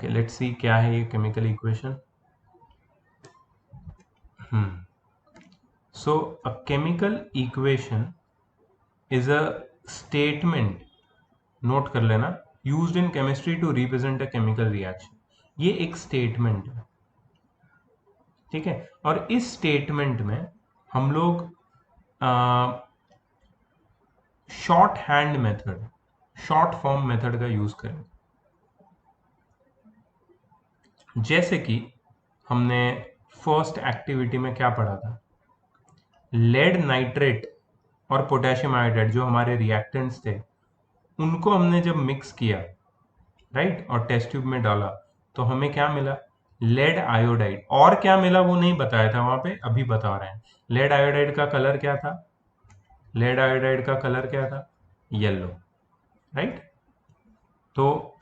Let's see क्या है ये chemical equation. So a chemical equation is a statement, note कर लेना, used in chemistry to represent a chemical reaction. ये एक स्टेटमेंट है, ठीक है. और इस स्टेटमेंट में हम लोग short hand method, short form method का यूज करें. जैसे कि हमने फर्स्ट एक्टिविटी में क्या पढ़ा था, लेड नाइट्रेट और पोटेशियम आयोडाइड जो हमारे रिएक्टेंट्स थे, उनको हमने जब मिक्स किया, राइट, और टेस्ट ट्यूब में डाला, तो हमें क्या मिला, लेड आयोडाइड. और क्या मिला वो नहीं बताया था वहां पे, अभी बता रहे हैं. लेड आयोडाइड का कलर क्या था, लेड आयोडाइड का कलर क्या था, येलो, राइट. तो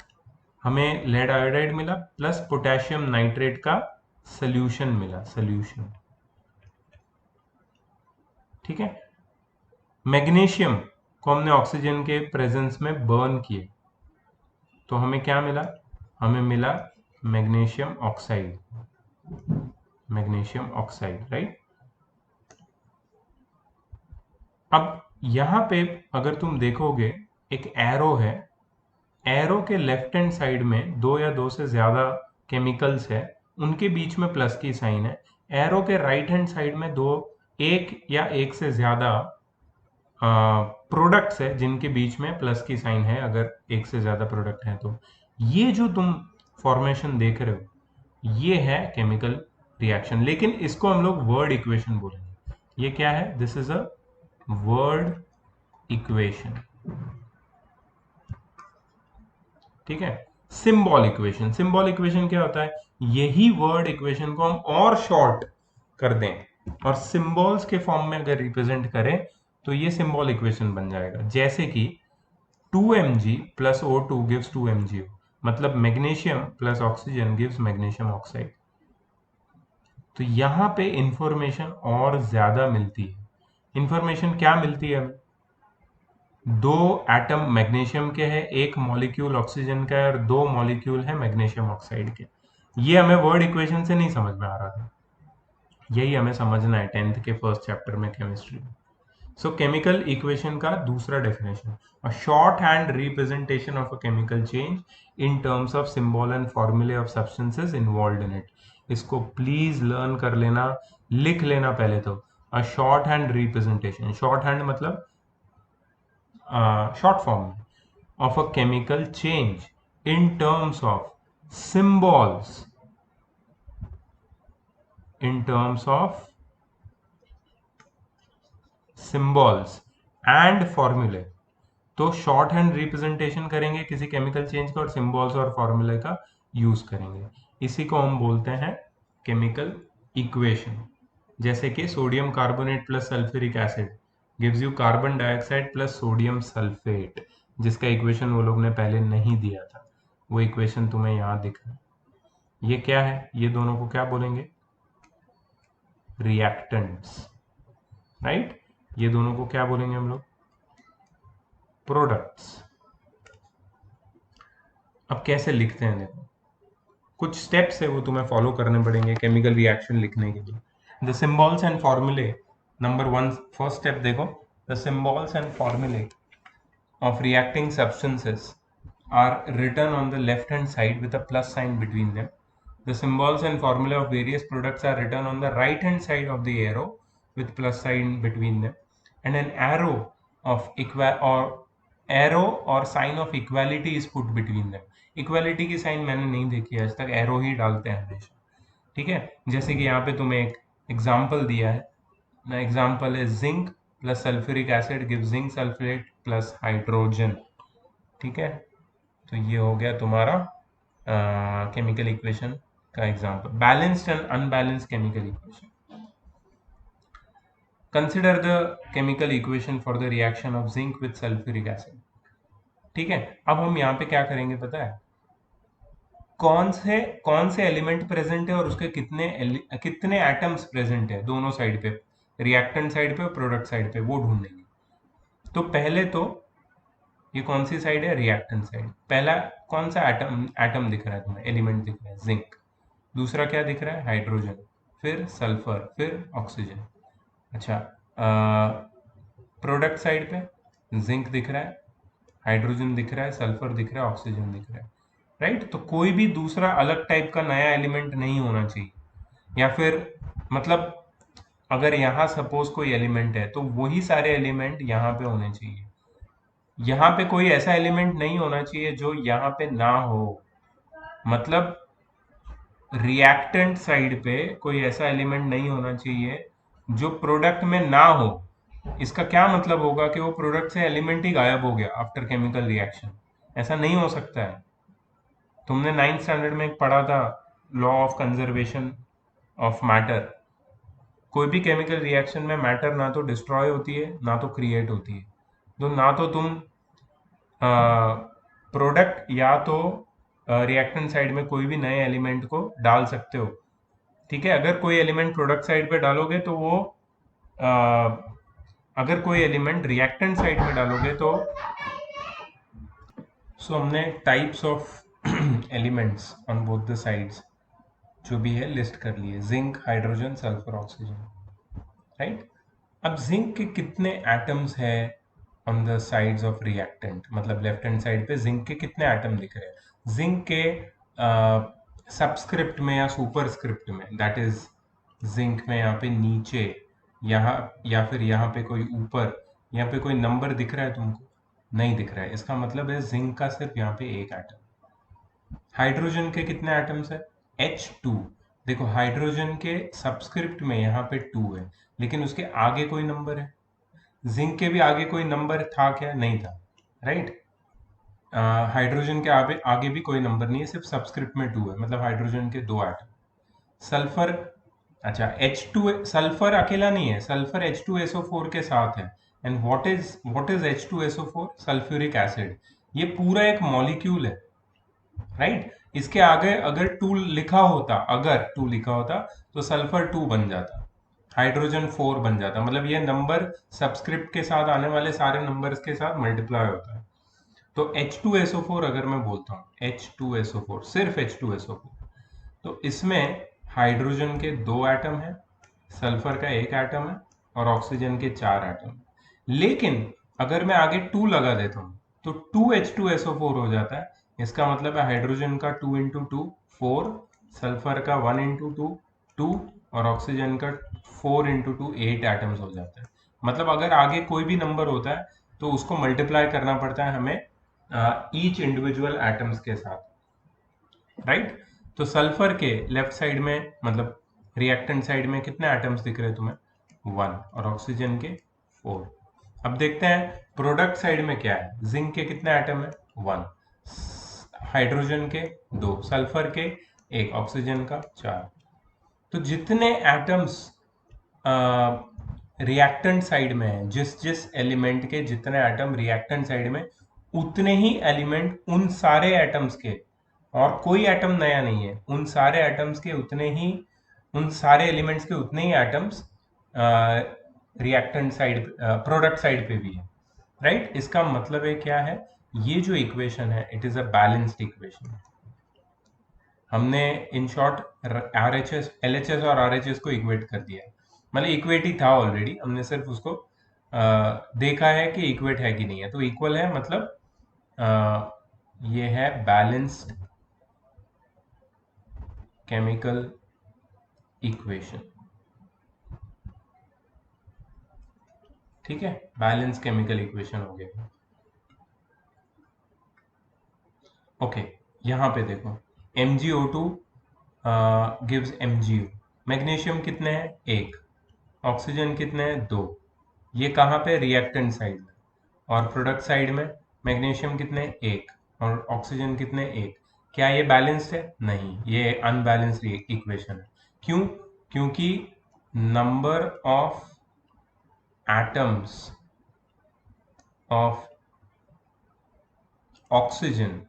हमें लेड आयोडाइड मिला प्लस पोटेशियम नाइट्रेट का सोल्यूशन मिला, सोल्यूशन, ठीक है. मैग्नीशियम को हमने ऑक्सीजन के प्रेजेंस में बर्न किए, तो हमें क्या मिला, हमें मिला magnesium oxide, magnesium oxide, right. अब यहां पे अगर तुम देखोगे एक एरो है, एरो के लेफ्ट हैंड साइड में दो या दो से ज्यादा केमिकल्स है, उनके बीच में प्लस की साइन है. एरो के राइट हैंड साइड में दो, एक या एक से ज्यादा प्रोडक्ट्स है जिनके बीच में प्लस की साइन है, अगर एक से ज्यादा प्रोडक्ट है तो. ये जो तुम फॉर्मेशन देख रहे हो ये है केमिकल रिएक्शन, लेकिन इसको हम लोग वर्ड इक्वेशन बोलेंगे. ये क्या है, this is a word equation, ठीक है. सिंबल इक्वेशन, सिंबल इक्वेशन क्या होता है, यही वर्ड इक्वेशन को हम और शॉर्ट कर दें और सिंबल्स के फॉर्म में अगर रिप्रेजेंट करें तो ये सिंबल इक्वेशन बन जाएगा. जैसे कि 2mg plus O2 gives 2mgO, मतलब magnesium plus oxygen gives magnesium oxide. तो यहां पे इंफॉर्मेशन और ज्यादा मिलती है. इंफॉर्मेशन क्या मिलती है हमें, दो एटम मैग्नीशियम के हैं, एक मॉलिक्यूल ऑक्सीजन का है और दो मॉलिक्यूल है मैग्नीशियम ऑक्साइड के. ये हमें वर्ड इक्वेशन से नहीं समझ में आ रहा था, यही हमें समझना है 10th के फर्स्ट चैप्टर में केमिस्ट्री में. सो केमिकल इक्वेशन का दूसरा definition, a shorthand representation of a chemical change in terms of symbol and formulae of substances involved in it. इसको प्लीज लर्न कर लेना, लिख लेना पहले तो. A shorthand representation, shorthand मतलब short form of a chemical change in terms of symbols, in terms of symbols and formulae. तो short hand representation करेंगे किसी केमिकल चेंज का और सिंबल्स और फॉर्मूले का यूज करेंगे. इसी को हम बोलते हैं केमिकल इक्वेशन. जैसे कि sodium carbonate plus sulphuric acid gives you carbon dioxide plus sodium sulphate, जिसका इक्वेशन वो लोग ने पहले नहीं दिया था, वो इक्वेशन तुम्हें यहाँ दिख रहा है. ये क्या है, ये दोनों को क्या बोलेंगे, रिएक्टेंट्स, राइट. ये दोनों को क्या बोलेंगे हम लोग, प्रोडक्ट्स. अब कैसे लिखते हैं देखो, कुछ स्टेप्स है वो तुम्हें फॉलो करने पड़ेंगे केमिकल रिएक्शन लिखने के लिए. द सिंबल्स एंड फॉर्मूले, नंबर वन, फर्स्ट स्टेप देखो, द सिंबल्स एंड फॉर्मूले of reacting substances are written on the left hand side with a plus sign between them. The symbols and formula of various products are written on the right hand side of the arrow with plus sign between them. And an arrow of arrow or sign of equality is put between them. Equality की sign मैंने नहीं देखी आज तक, arrow ही डालते हैं हमेशा, ठीक है. जैसे कि यहाँ पे तुम्हें एक एग्जाम्पल दिया है, the example is zinc plus sulfuric acid gives zinc sulfate plus hydrogen, ठीक है. तो ये हो गया तुम्हारा केमिकल इक्वेशन का example. Balanced and unbalanced chemical equation, consider the chemical equation for the reaction of zinc with sulphuric acid, ठीक है. अब हम यहाँ पे क्या करेंगे पता है, कौन से एलिमेंट प्रेजेंट है और उसके कितने एटम्स प्रेजेंट है दोनों साइड पे, रिएक्टेंट साइड पे और प्रोडक्ट साइड पे, वो ढूंढेंगे. तो पहले तो ये कौन सी साइड है? Reactant side. पहला कौन सा एटम दिख रहा है तुम्हें? एलिमेंट दिख रहा है जिंक। दूसरा क्या दिख रहा है? हाइड्रोजन, फिर सल्फर, फिर ऑक्सीजन। अच्छा, प्रोडक्ट साइड पे जिंक दिख रहा है, हाइड्रोजन दिख रहा है, सल्फर दिख रहा है, ऑक्सीजन दिख रहा है, राइट। तो कोई भी दूसरा अलग टाइप का नया एलिमेंट नहीं होना चाहिए, या फिर मतलब अगर यहाँ सपोज कोई एलिमेंट है तो वही सारे एलिमेंट यहाँ पे होने चाहिए। यहाँ पे कोई ऐसा एलिमेंट नहीं होना चाहिए जो यहाँ पे ना हो। मतलब रिएक्टेंट साइड पे कोई ऐसा एलिमेंट नहीं होना चाहिए जो प्रोडक्ट में ना हो। इसका क्या मतलब होगा कि वो प्रोडक्ट से एलिमेंट ही गायब हो गया आफ्टर केमिकल रिएक्शन। ऐसा नहीं हो सकता है। तुमने 9th स्टैंडर्ड में एक पढ़ा था, law of conservation of matter. कोई भी केमिकल रिएक्शन में मैटर ना तो डिस्ट्रॉय होती है ना तो क्रिएट होती है। तो ना तो तुम प्रोडक्ट या तो रिएक्टेंट साइड में कोई भी नए एलिमेंट को डाल सकते हो। ठीक है, अगर कोई एलिमेंट प्रोडक्ट साइड पे डालोगे तो वो अ, अगर कोई एलिमेंट रिएक्टेंट साइड में डालोगे तो हमने types of elements on both the sides जो भी है लिस्ट कर लिए, zinc, hydrogen, sulphur, oxygen, right. अब जिंक के कितने एटम्स है on the sides of reactant, मतलब लेफ्ट हैंड साइड पे जिंक के कितने एटम दिख रहे हैं? जिंक के सबस्क्रिप्ट में या सुपरस्क्रिप्ट में, दैट इज जिंक में यहाँ पे नीचे, यहाँ या फिर यहाँ पे कोई ऊपर, यहाँ पे कोई नंबर दिख रहा है तुमको? नहीं दिख रहा है। इसका मतलब है जिंक का सिर्फ यहाँ पे एक एटम। हाइड्रोजन के कितने एटम्स है? H2। देखो हाइड्रोजन के सबस्क्रिप्ट में यहाँ पे 2 है, लेकिन उसके आगे कोई नंबर है। जिंक के भी आगे कोई नंबर था क्या? नहीं था, राइट। हाइड्रोजन के आगे आगे भी कोई नंबर नहीं है, सिर्फ सबस्क्रिप्ट में 2 है, मतलब हाइड्रोजन के 2 एटम। सल्फर, अच्छा H2, सल्फर अकेला नहीं है, सल्फर H2SO4 के साथ है। And what is H2SO4? Sulphuric acid. ये पूरा एक मॉलिक्यूल है, राइट। इसके आगे अगर 2 लिखा होता, अगर 2 लिखा होता तो सल्फर 2 बन जाता, हाइड्रोजन 4 बन जाता। मतलब ये नंबर सबस्क्रिप्ट के साथ आने वाले सारे नंबर्स के साथ मल्टीप्लाई होता है। तो H2SO4 अगर मैं बोलता हूँ H2SO4, सिर्फ H2SO4, तो इसमें हाइड्रोजन के 2 एटम है, सल्फर का 1 एटम है और ऑक्सीजन के 4 एटम है। लेकिन अगर मैं आगे 2 लगा देता हूँ तो 2H2SO4 हो जाता है। इसका मतलब है हाइड्रोजन का 2 इंटू 2 4, सल्फर का 1 इंटू 2 2 और ऑक्सीजन का 4 इंटू 2 8 एटम्स हो जाता है। मतलब अगर आगे कोई भी नंबर होता है तो उसको मल्टीप्लाई करना पड़ता है हमें ईच इंडिविजुअल एटम्स के साथ, राइट। तो सल्फर के लेफ्ट साइड में, मतलब रिएक्टेंट साइड में कितने एटम्स दिख रहे हैं तुम्हें? 1, और ऑक्सीजन के 4। अब देखते हैं प्रोडक्ट साइड में क्या है। जिंक के कितने एटम है? 1, हाइड्रोजन के 2, सल्फर के 1, ऑक्सीजन का 4। तो जितने एटम्स रिएक्टेंट साइड में है, जिस जिस एलिमेंट के जितने एटम रिएक्टेंट साइड में, उतने ही एलिमेंट उन सारे एटम्स के, और कोई एटम नया नहीं है, उन सारे एटम्स के उतने ही, उन सारे एलिमेंट्स के उतने ही atoms reactant side, product side पे भी है, राइट। इसका मतलब है क्या है? ये जो इक्वेशन है it is a balanced equation. हमने इन शॉर्ट RHS, LHS और RHS को इक्वेट कर दिया है। मतलब इक्वेट ही था ऑलरेडी, हमने सिर्फ उसको देखा है कि इक्वेट है कि नहीं है। तो इक्वल है मतलब ये है बैलेंस्ड केमिकल इक्वेशन। ठीक है, बैलेंस केमिकल इक्वेशन हो गया। ओके, यहाँ पे देखो MgO2 गिव्स MgO। मैग्नीशियम कितने हैं? 1। ऑक्सीजन कितने हैं? 2। ये कहाँ पे? रिएक्टेंट साइड में। और प्रोडक्ट साइड में मैग्नीशियम कितने? 1 और ऑक्सीजन कितने? 1। क्या ये बैलेंस्ड है? नहीं, ये अनबैलेंस्ड इक्वेशन है। क्यों? क्योंकि number of atoms of oxygen,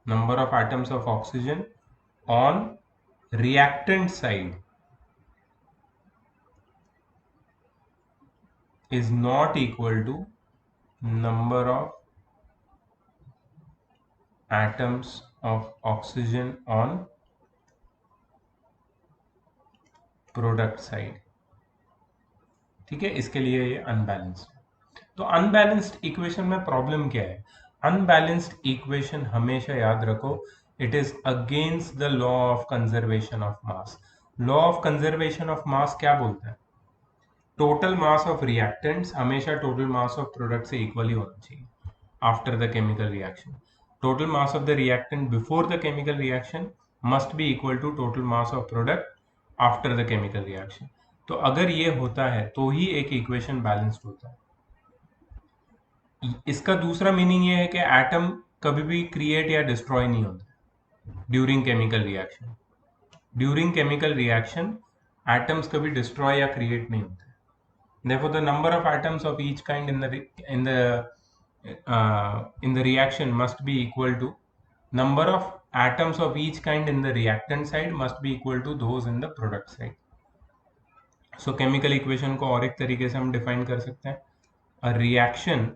number of atoms of oxygen on reactant side is not equal to number of atoms of oxygen on product side. ठीक है, इसके लिए ये अनबैलेंस्ड। तो अनबैलेंस्ड इक्वेशन में प्रॉब्लम क्या है? अनबैलेंस्ड इक्वेशन हमेशा याद रखो, it is against the law of conservation of mass. Law of conservation of mass क्या बोलता है? टोटल मास ऑफ रिएक्टेंट्स हमेशा टोटल मास ऑफ प्रोडक्ट से इक्वली होना चाहिए after the chemical reaction. Total mass of the reactant before the chemical reaction must be equal to total mass of product after the chemical reaction. तो अगर ये होता है तो ही एक इक्वेशन बैलेंस्ड होता है। इसका दूसरा मीनिंग ये है कि एटम कभी भी क्रिएट या डिस्ट्रॉय नहीं होता during chemical reaction. During chemical reaction atoms कभी डिस्ट्रॉय या क्रिएट नहीं होते। Therefore, the number of atoms of each kind in the reaction must be equal to number of atoms of each kind in the reactant side must be equal to those in the product side. So chemical equation को और एक तरीके से हम define कर सकते हैं, a reaction,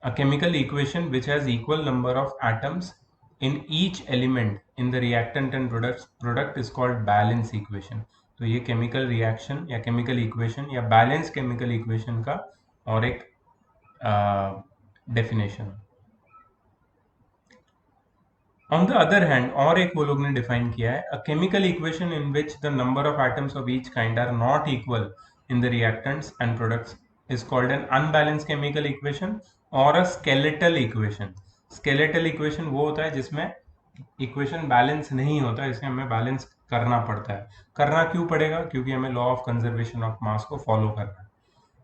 a chemical equation which has equal number of atoms in each element in the reactant and product is called balance equation. तो ये केमिकल रिएक्शन या केमिकल इक्वेशन या बैलेंस केमिकल इक्वेशन का और एक definition. On the other hand और एक वो लोग ने डिफाइन किया है, a chemical equation in which the number of atoms of each kind are not equal in the reactants and products is called an unbalance chemical equation और a skeletal equation. Skeletal equation वो होता है जिसमें equation balance नहीं होता, इसे हमें balance करना पड़ता है। करना क्यों पड़ेगा? क्योंकि हमें लॉ ऑफ कंजर्वेशन ऑफ मास को फॉलो करना है,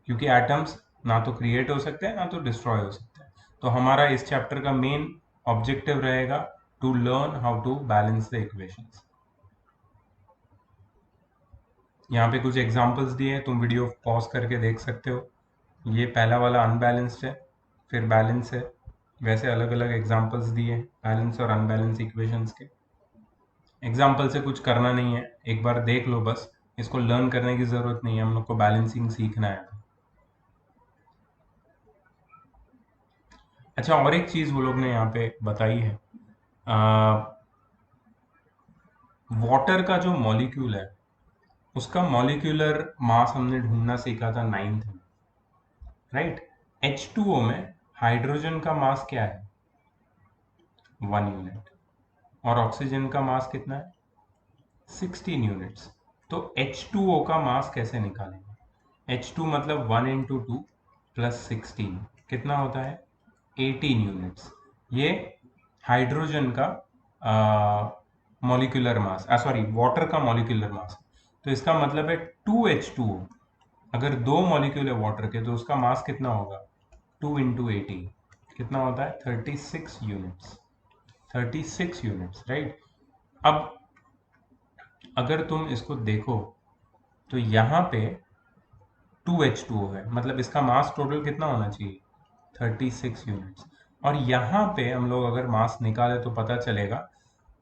क्योंकि एटम्स ना तो क्रिएट हो सकते हैं ना तो डिस्ट्रॉय हो सकते हैं। तो हमारा इस चैप्टर का मेन ऑब्जेक्टिव रहेगा to learn how to balance the equations. यहाँ पे कुछ एग्जांपल्स दिए हैं, तुम वीडियो पॉज करके देख सकते हो। ये पहला वाला अनबैलेंस्ड है, फिर बैलेंस है। वैसे अलग अलग एग्जांपल्स दिए बैलेंस और अनबैलेंस इक्वेशंस के। एग्जाम्पल से कुछ करना नहीं है, एक बार देख लो बस, इसको लर्न करने की जरूरत नहीं है, हम लोग को बैलेंसिंग सीखना है। अच्छा, और एक चीज वो लोग ने यहाँ पे बताई है, वाटर का जो मॉलिक्यूल है उसका मॉलिक्यूलर मास हमने ढूंढना सीखा था 9th में, राइट? H2O में हाइड्रोजन का मास क्या है? 1 यूनिट। और ऑक्सीजन का मास कितना है? 16 यूनिट्स। तो H2O का मास कैसे निकालेंगे? H2 मतलब 1 इंटू 2 प्लस 16 कितना होता है? 18 यूनिट्स। ये हाइड्रोजन का मॉलिक्यूलर मास, सॉरी वाटर का मॉलिक्यूलर मास। तो इसका मतलब है 2H2O, अगर दो मॉलिक्यूल है वाटर के तो उसका मास कितना होगा? 2 इंटू 18 कितना होता है? 36 यूनिट्स। 36 units, right? अब अगर तुम इसको देखो तो यहाँ पे 2H2O है, मतलब इसका मास टोटल कितना होना चाहिए? 36 यूनिट्स। और यहाँ पे हम लोग अगर मास निकाले तो पता चलेगा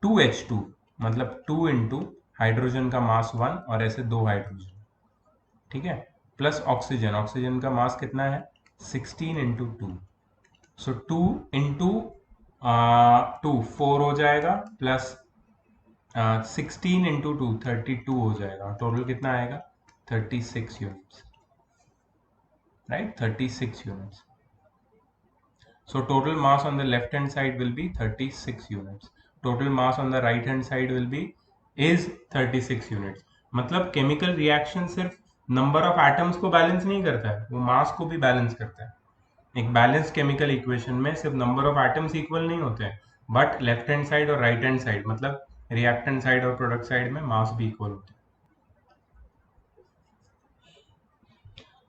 2H2 मतलब 2 इंटू हाइड्रोजन का मास 1 और ऐसे 2 हाइड्रोजन, ठीक है, प्लस ऑक्सीजन। ऑक्सीजन का मास कितना है? 16 इंटू 2। सो 2 इंटू 2 4 हो जाएगा, प्लस 16 इंटू 2 32 हो जाएगा। टोटल कितना आएगा? 36 units, right? 36 units. So total mass on the left hand side will be 36 units. Total mass on the right hand side will be is 36 units. मतलब केमिकल रिएक्शन सिर्फ number of atoms को balance नहीं करता है, वो मास को भी balance करता है। एक बैलेंस केमिकल इक्वेशन में सिर्फ नंबर ऑफ एटम्स इक्वल नहीं होते हैं, बट लेफ्ट हैंड साइड और राइट हैंड साइड मतलब रिएक्टेंट साइड और प्रोडक्ट साइड में मास भी इक्वल होते हैं।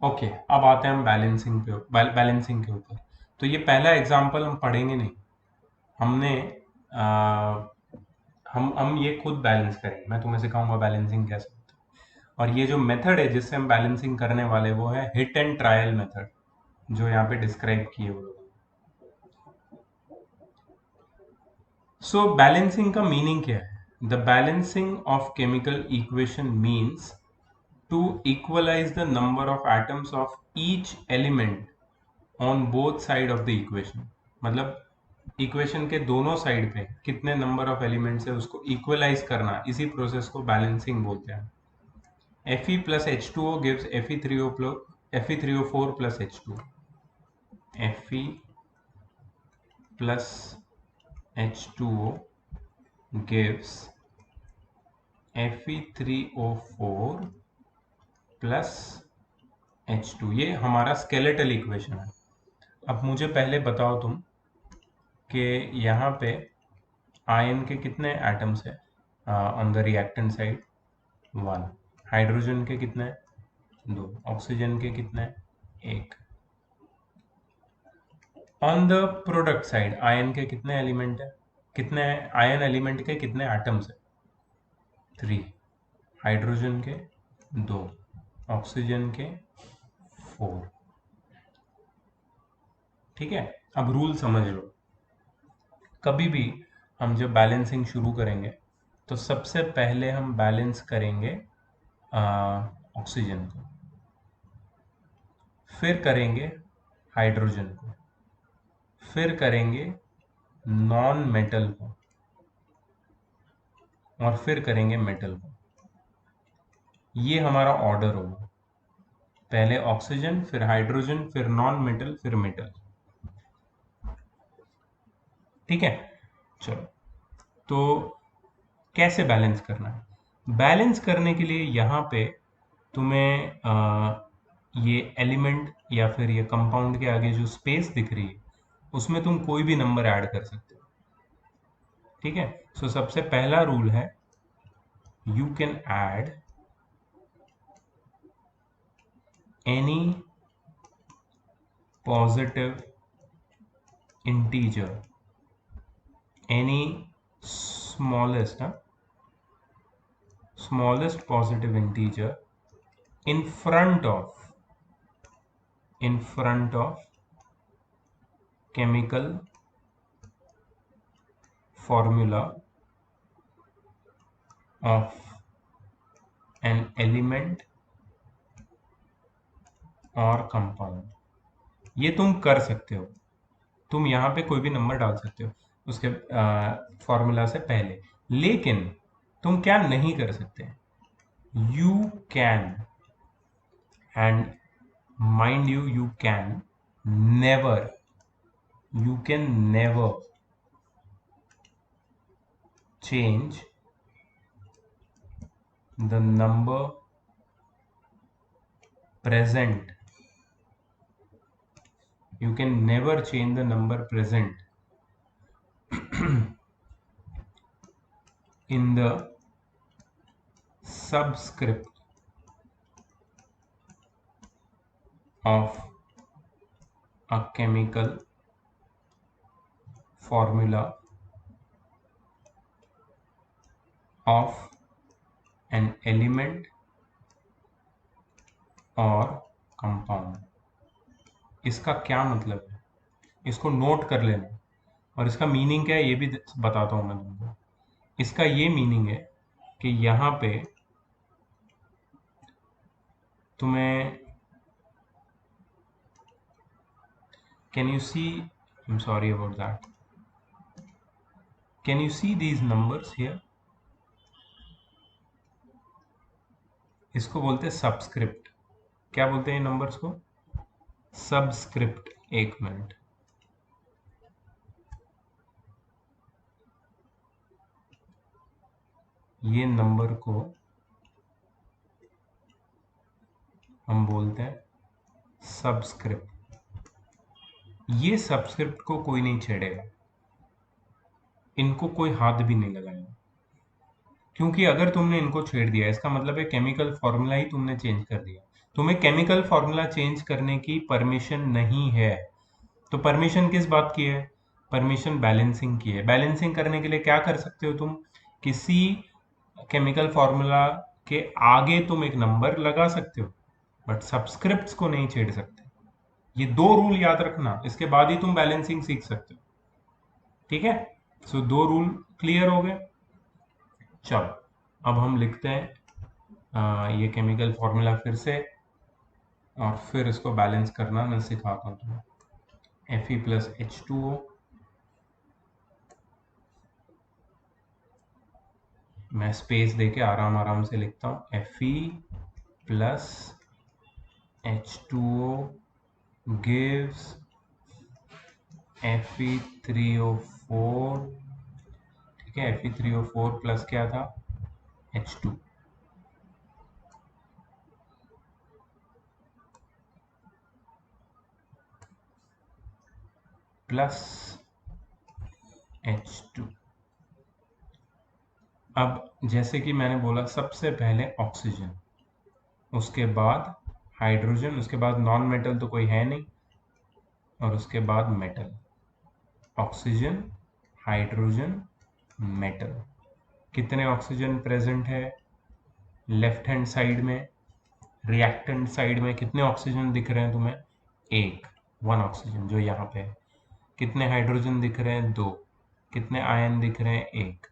ओके, अब आते हैं हम बैलेंसिंग के ऊपर। तो ये पहला एग्जांपल हम पढ़ेंगे नहीं, हमने हम ये खुद बैलेंस करेंगे। मैं तुम्हें सिखाऊंगा बैलेंसिंग कैसे होता है। और ये जो मेथड है जिससे हम बैलेंसिंग करने वाले वो है हिट एंड ट्रायल मेथड, जो यहाँ पे डिस्क्राइब किए हुए। सो बैलेंसिंग का मीनिंग क्या है? The balancing of chemical equation means to equalize the number of atoms of each element on both side of the equation. मतलब इक्वेशन के दोनों साइड पे कितने नंबर ऑफ एलिमेंट्स है उसको इक्वलाइज करना, इसी प्रोसेस को बैलेंसिंग बोलते हैं. Fe plus H2O gives Fe3O4 plus H2O. Fe plus H2O gives Fe3O4 plus H2. ये हमारा स्केलेटल इक्वेशन है. अब मुझे पहले बताओ तुम कि यहाँ पे आयन के कितने एटम्स है on the reactant side? 1. Hydrogen के कितने? 2. ऑक्सीजन के कितने? 1. On the product side ion के कितने एलिमेंट है? कितने आयन एलिमेंट के कितने एटम्स है? 3. हाइड्रोजन के 2. ऑक्सीजन के 4. ठीक है. अब रूल समझ लो. कभी भी हम जब बैलेंसिंग शुरू करेंगे तो सबसे पहले हम बैलेंस करेंगे ऑक्सीजन को, फिर करेंगे हाइड्रोजन को, फिर करेंगे नॉन मेटल को, और फिर करेंगे मेटल को. ये हमारा ऑर्डर होगा. पहले ऑक्सीजन, फिर हाइड्रोजन, फिर नॉन मेटल, फिर मेटल. ठीक है. चलो, तो कैसे बैलेंस करना है? बैलेंस करने के लिए यहाँ पे तुम्हें ये एलिमेंट या फिर ये कंपाउंड के आगे जो स्पेस दिख रही है उसमें तुम कोई भी नंबर ऐड कर सकते हो. ठीक है. सो सबसे पहला रूल है you can add any positive integer, any smallest positive integer in front of chemical formula of an element or compound. ये तुम कर सकते हो. तुम यहाँ पे कोई भी नंबर डाल सकते हो उसके फॉर्मूला से पहले. लेकिन तुम क्या नहीं कर सकते? You can, and mind you can never change the number present. You can never change the number present in the subscript of a chemical formula of an element or compound. इसका क्या मतलब है? इसको नोट कर लेना. और इसका meaning क्या है ये भी बताता हूं मैं तुमको. इसका ये मीनिंग है कि यहाँ पे तुम्हें can you see, I'm sorry about that, can you see these numbers here? इसको बोलते हैं सबस्क्रिप्ट. क्या बोलते हैं नंबर्स को? सबस्क्रिप्ट. एक मिनट. ये नंबर को हम बोलते हैं सबस्क्रिप्ट. ये सबस्क्रिप्ट को कोई नहीं छेड़ेगा, इनको कोई हाथ भी नहीं लगाएगा. क्योंकि अगर तुमने इनको छेड़ दिया इसका मतलब है केमिकल फॉर्मूला ही तुमने चेंज कर दिया. तुम्हें केमिकल फॉर्मूला चेंज करने की परमिशन नहीं है. तो परमिशन किस बात की है? परमिशन बैलेंसिंग की है. बैलेंसिंग करने के लिए क्या कर सकते हो तुम? किसी केमिकल फॉर्मूला के आगे तुम एक नंबर लगा सकते हो, बट सबस्क्रिप्ट्स को नहीं छेड़ सकते. ये 2 रूल याद रखना, इसके बाद ही तुम बैलेंसिंग सीख सकते हो. ठीक है. सो 2 रूल क्लियर हो गए. चलो अब हम लिखते हैं ये केमिकल फॉर्मूला फिर से, और फिर इसको बैलेंस करना मैं सिखाता हूँ तुम्हें। Fe प्लस H2O, मैं स्पेस देके आराम आराम से लिखता हूँ। Fe plus H2O gives Fe3O4, ठीक है। Fe3O4 प्लस क्या था, H2, प्लस H2। अब जैसे कि मैंने बोला, सबसे पहले ऑक्सीजन, उसके बाद हाइड्रोजन, उसके बाद नॉन मेटल तो कोई है नहीं, और उसके बाद मेटल। Oxygen, hydrogen, metal. कितने ऑक्सीजन प्रेजेंट है लेफ्ट हैंड साइड में? रिएक्टेंट साइड में कितने ऑक्सीजन दिख रहे हैं तुम्हें? एक, वन ऑक्सीजन जो यहाँ पे है। कितने हाइड्रोजन दिख रहे हैं? दो। कितने आयन दिख रहे हैं? एक।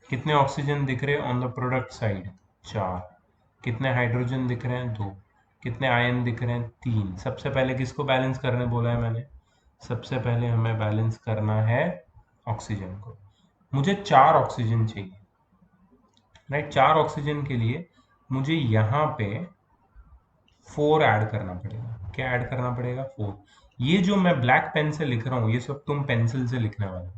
कितने ऑक्सीजन दिख रहे हैं ऑन द प्रोडक्ट साइड? चार। कितने हाइड्रोजन दिख रहे हैं? दो। कितने आयन दिख रहे हैं? तीन। सबसे पहले किसको बैलेंस करने बोला है मैंने? सबसे पहले हमें बैलेंस करना है ऑक्सीजन को। मुझे चार ऑक्सीजन चाहिए, राइट। चार ऑक्सीजन के लिए मुझे यहाँ पे 4 ऐड करना पड़ेगा। क्या ऐड करना पड़ेगा? 4। ये जो मैं ब्लैक पेन से लिख रहा हूँ, ये सब तुम पेंसिल से लिखने वाले हो।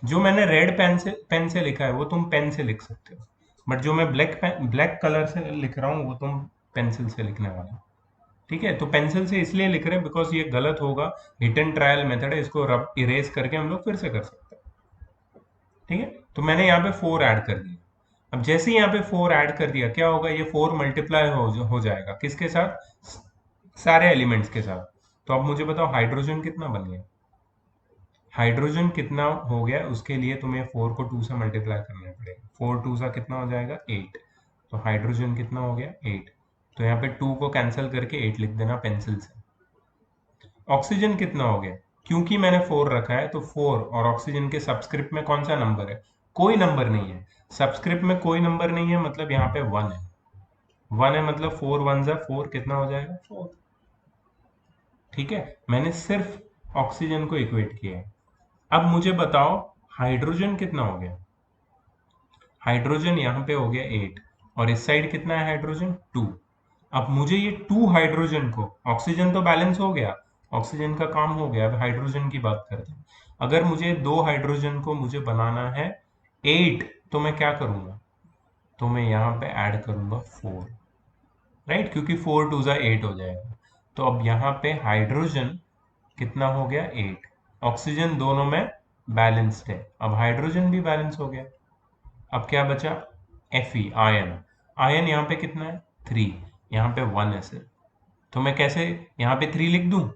जो मैंने रेड पेन से लिखा है वो तुम पेन से लिख सकते हो, बट जो मैं ब्लैक कलर से लिख रहा हूँ वो तुम पेंसिल से लिखने वाले हो, ठीक है। तो पेंसिल से इसलिए लिख रहे हैं बिकॉज ये गलत होगा, हिट एंड ट्रायल मेथड है, इसको रब इरेज करके हम लोग फिर से कर सकते हैं, ठीक है। तो मैंने यहाँ पे 4 ऐड कर दिया। अब जैसे ही यहाँ पे 4 ऐड कर दिया, क्या होगा? ये 4 मल्टीप्लाई हो जाएगा किसके साथ? सारे एलिमेंट्स के साथ। तो अब मुझे बताओ हाइड्रोजन कितना बन गया? हाइड्रोजन कितना हो गया उसके लिए तुम्हें 4 को 2 से मल्टीप्लाई करना पड़ेगा। 4 2 सा कितना हो जाएगा? 8। तो हाइड्रोजन कितना हो गया? 8। तो यहाँ पे 2 को कैंसिल करके 8 लिख देना पेंसिल से। ऑक्सीजन कितना हो गया? क्योंकि मैंने 4 रखा है तो 4, और ऑक्सीजन के सबस्क्रिप्ट में कौन सा नंबर है? कोई नंबर नहीं है। सबस्क्रिप्ट में कोई नंबर नहीं है मतलब यहाँ पे 1 है। 1 है मतलब 4 1 जा 4, कितना हो जाएगा? 4, ठीक है। मैंने सिर्फ ऑक्सीजन को इक्वेट किया है। अब मुझे बताओ हाइड्रोजन कितना हो गया? हाइड्रोजन यहाँ पे हो गया 8, और इस साइड कितना है हाइड्रोजन? 2। अब मुझे ये 2 हाइड्रोजन को, ऑक्सीजन तो बैलेंस हो गया, ऑक्सीजन का काम हो गया, अब हाइड्रोजन की बात करते हैं। अगर मुझे 2 हाइड्रोजन को मुझे बनाना है 8, तो मैं क्या करूंगा? तो मैं यहाँ पे ऐड करूंगा 4, राइट, क्योंकि 4 2 जा 8 हो जाएगा। तो अब यहाँ पे हाइड्रोजन कितना हो गया? 8। ऑक्सीजन दोनों में बैलेंस्ड है, अब हाइड्रोजन भी बैलेंस हो गया। अब क्या बचा? Fe, ion. आयन यहाँ पे कितना है? 3। यहाँ पे 1 है सिर्फ। तो मैं कैसे यहाँ पे 3 लिख दूं?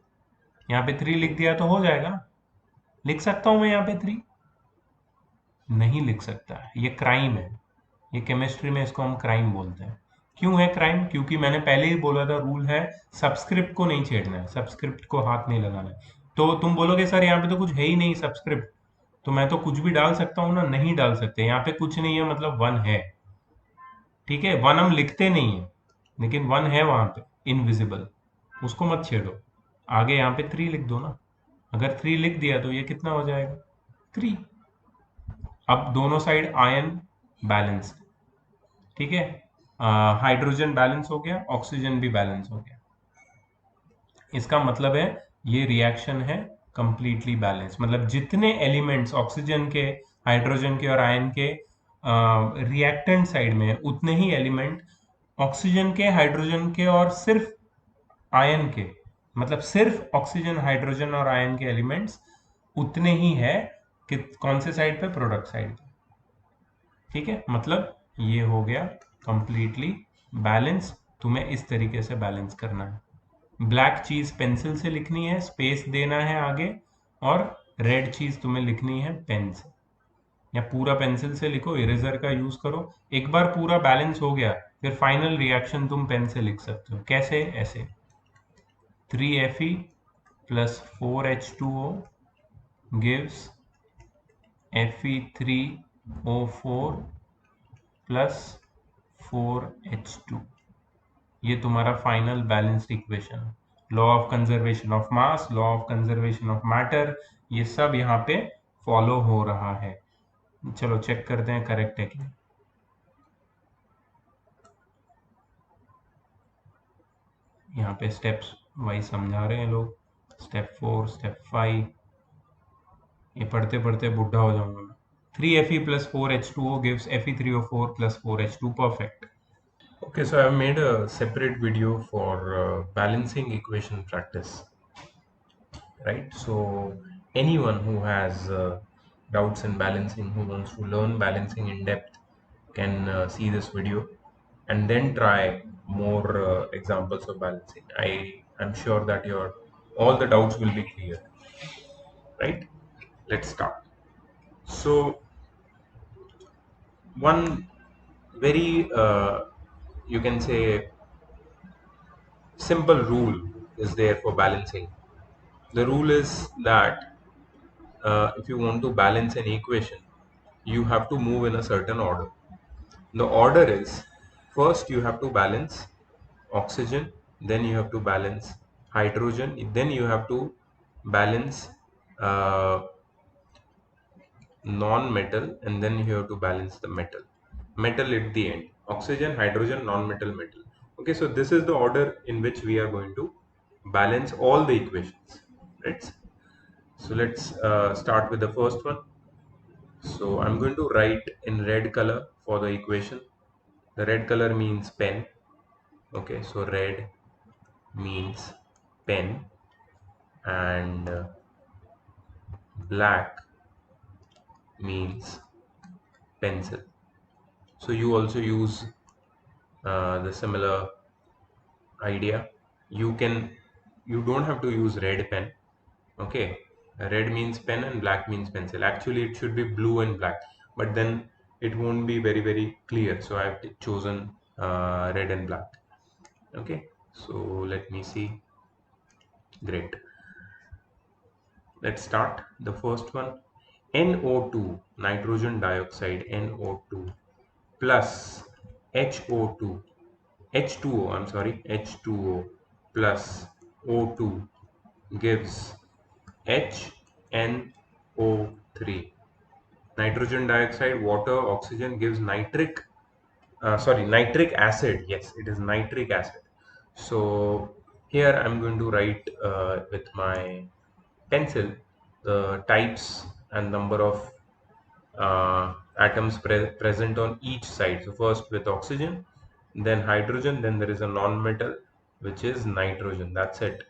यहाँ पे 3 लिख दिया तो हो जाएगा ना? लिख सकता हूं मैं यहाँ पे 3? नहीं लिख सकता, ये क्राइम है। ये केमिस्ट्री में इसको हम क्राइम बोलते हैं। क्यों है क्राइम? क्योंकि मैंने पहले ही बोला था, रूल है सबस्क्रिप्ट को नहीं छेड़ना है, सबस्क्रिप्ट को हाथ नहीं लगाना है। तो तुम बोलोगे सर यहाँ पे तो कुछ है ही नहीं सबस्क्रिप्ट, तो मैं तो कुछ भी डाल सकता हूँ ना? नहीं डाल सकते, यहाँ पे कुछ नहीं है मतलब 1 है, ठीक है। 1 हम लिखते नहीं है, लेकिन 1 है वहां पे इनविजिबल, उसको मत छेड़ो। आगे यहाँ पे 3 लिख दो ना। अगर 3 लिख दिया तो ये कितना हो जाएगा? 3। अब दोनों साइड आयन बैलेंस, ठीक है। हाइड्रोजन बैलेंस हो गया, ऑक्सीजन भी बैलेंस हो गया। इसका मतलब है ये रिएक्शन है कंप्लीटली बैलेंस, मतलब जितने एलिमेंट्स ऑक्सीजन के, हाइड्रोजन के और आयन के रिएक्टेंट साइड में है, उतने ही एलिमेंट ऑक्सीजन के, हाइड्रोजन के और सिर्फ आयन के, मतलब सिर्फ ऑक्सीजन, हाइड्रोजन और आयन के एलिमेंट्स उतने ही है कि कौन से साइड पे? प्रोडक्ट साइड पे, ठीक है। मतलब ये हो गया कंप्लीटली बैलेंस। तुम्हें इस तरीके से बैलेंस करना है। ब्लैक चीज पेंसिल से लिखनी है, स्पेस देना है आगे, और रेड चीज तुम्हें लिखनी है पेन से, या पूरा पेंसिल से लिखो, इरेजर का यूज करो। एक बार पूरा बैलेंस हो गया, फिर फाइनल रिएक्शन तुम पेन से लिख सकते हो। कैसे? ऐसे 3Fe plus 4H2O gives Fe3O4 plus 4H2, ये तुम्हारा final balanced equation. Law of conservation of mass, law of conservation of matter, ये सब यहाँ पे फॉलो हो रहा है। चलो चेक करते हैं करेक्ट है क्या। यहाँ पे स्टेप्स वाइज समझा रहे हैं लोग, स्टेप 4, स्टेप 5, ये पढ़ते पढ़ते बुढ़ा हो जाऊंगा मैं। 3Fe plus 4H2O gives Fe3O4 plus 4H2, perfect. Okay, so I've made a separate video for balancing equation practice, right? So anyone who has doubts in balancing, who wants to learn balancing in depth, can see this video and then try more examples of balancing. I'm sure that your all the doubts will be clear, right? Let's start. So one very you can say simple rule is there for balancing. The rule is that if you want to balance an equation, you have to move in a certain order. The order is, first you have to balance oxygen, then you have to balance hydrogen, then you have to balance uh, non-metal, and then you have to balance the metal at the end. Oxygen, hydrogen, non-metal, metal. Okay, so this is the order in which we are going to balance all the equations, right? So let's start with the first one. So I'm going to write in red color for the equation. The red color means pen. Okay, so red means pen, and black means pencil. So you also use the similar idea. You don't have to use red pen. Okay, red means pen and black means pencil. Actually it should be blue and black, but then it won't be very clear, so I've chosen red and black. Okay, so let me see. Great, let's start. The first one, NO2, nitrogen dioxide, NO2 plus HO2, H2O, I'm sorry, H2O plus O2 gives HNO3. Nitrogen dioxide, water, oxygen gives nitric acid. Yes, it is nitric acid. So here I'm going to write with my pencil the types and number of atoms present on each side. So first with oxygen, then hydrogen, then there is a non-metal which is nitrogen. That's it.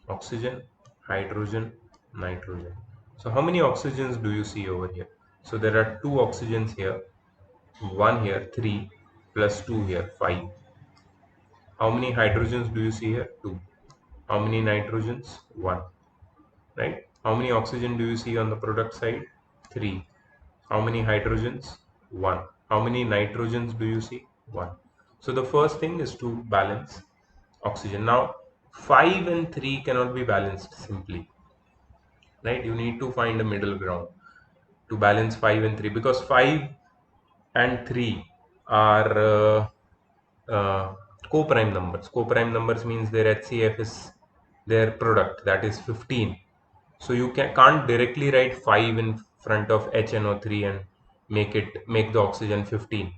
Oxygen, hydrogen, nitrogen. So how many oxygens do you see over here? So there are 2 oxygens here, 1 here, 3, plus 2 here, 5. How many hydrogens do you see here? 2. How many nitrogens? 1. Right? How many oxygen do you see on the product side? 3. How many hydrogens? 1. How many nitrogens do you see? 1. So the first thing is to balance oxygen. Now 5 and 3 cannot be balanced simply, right? You need to find a middle ground to balance 5 and 3, because 5 and 3 are uh, co-prime numbers. Co-prime numbers means their HCF is their product, that is 15. So you can't directly write 5 in front of HNO3 and make the oxygen 15,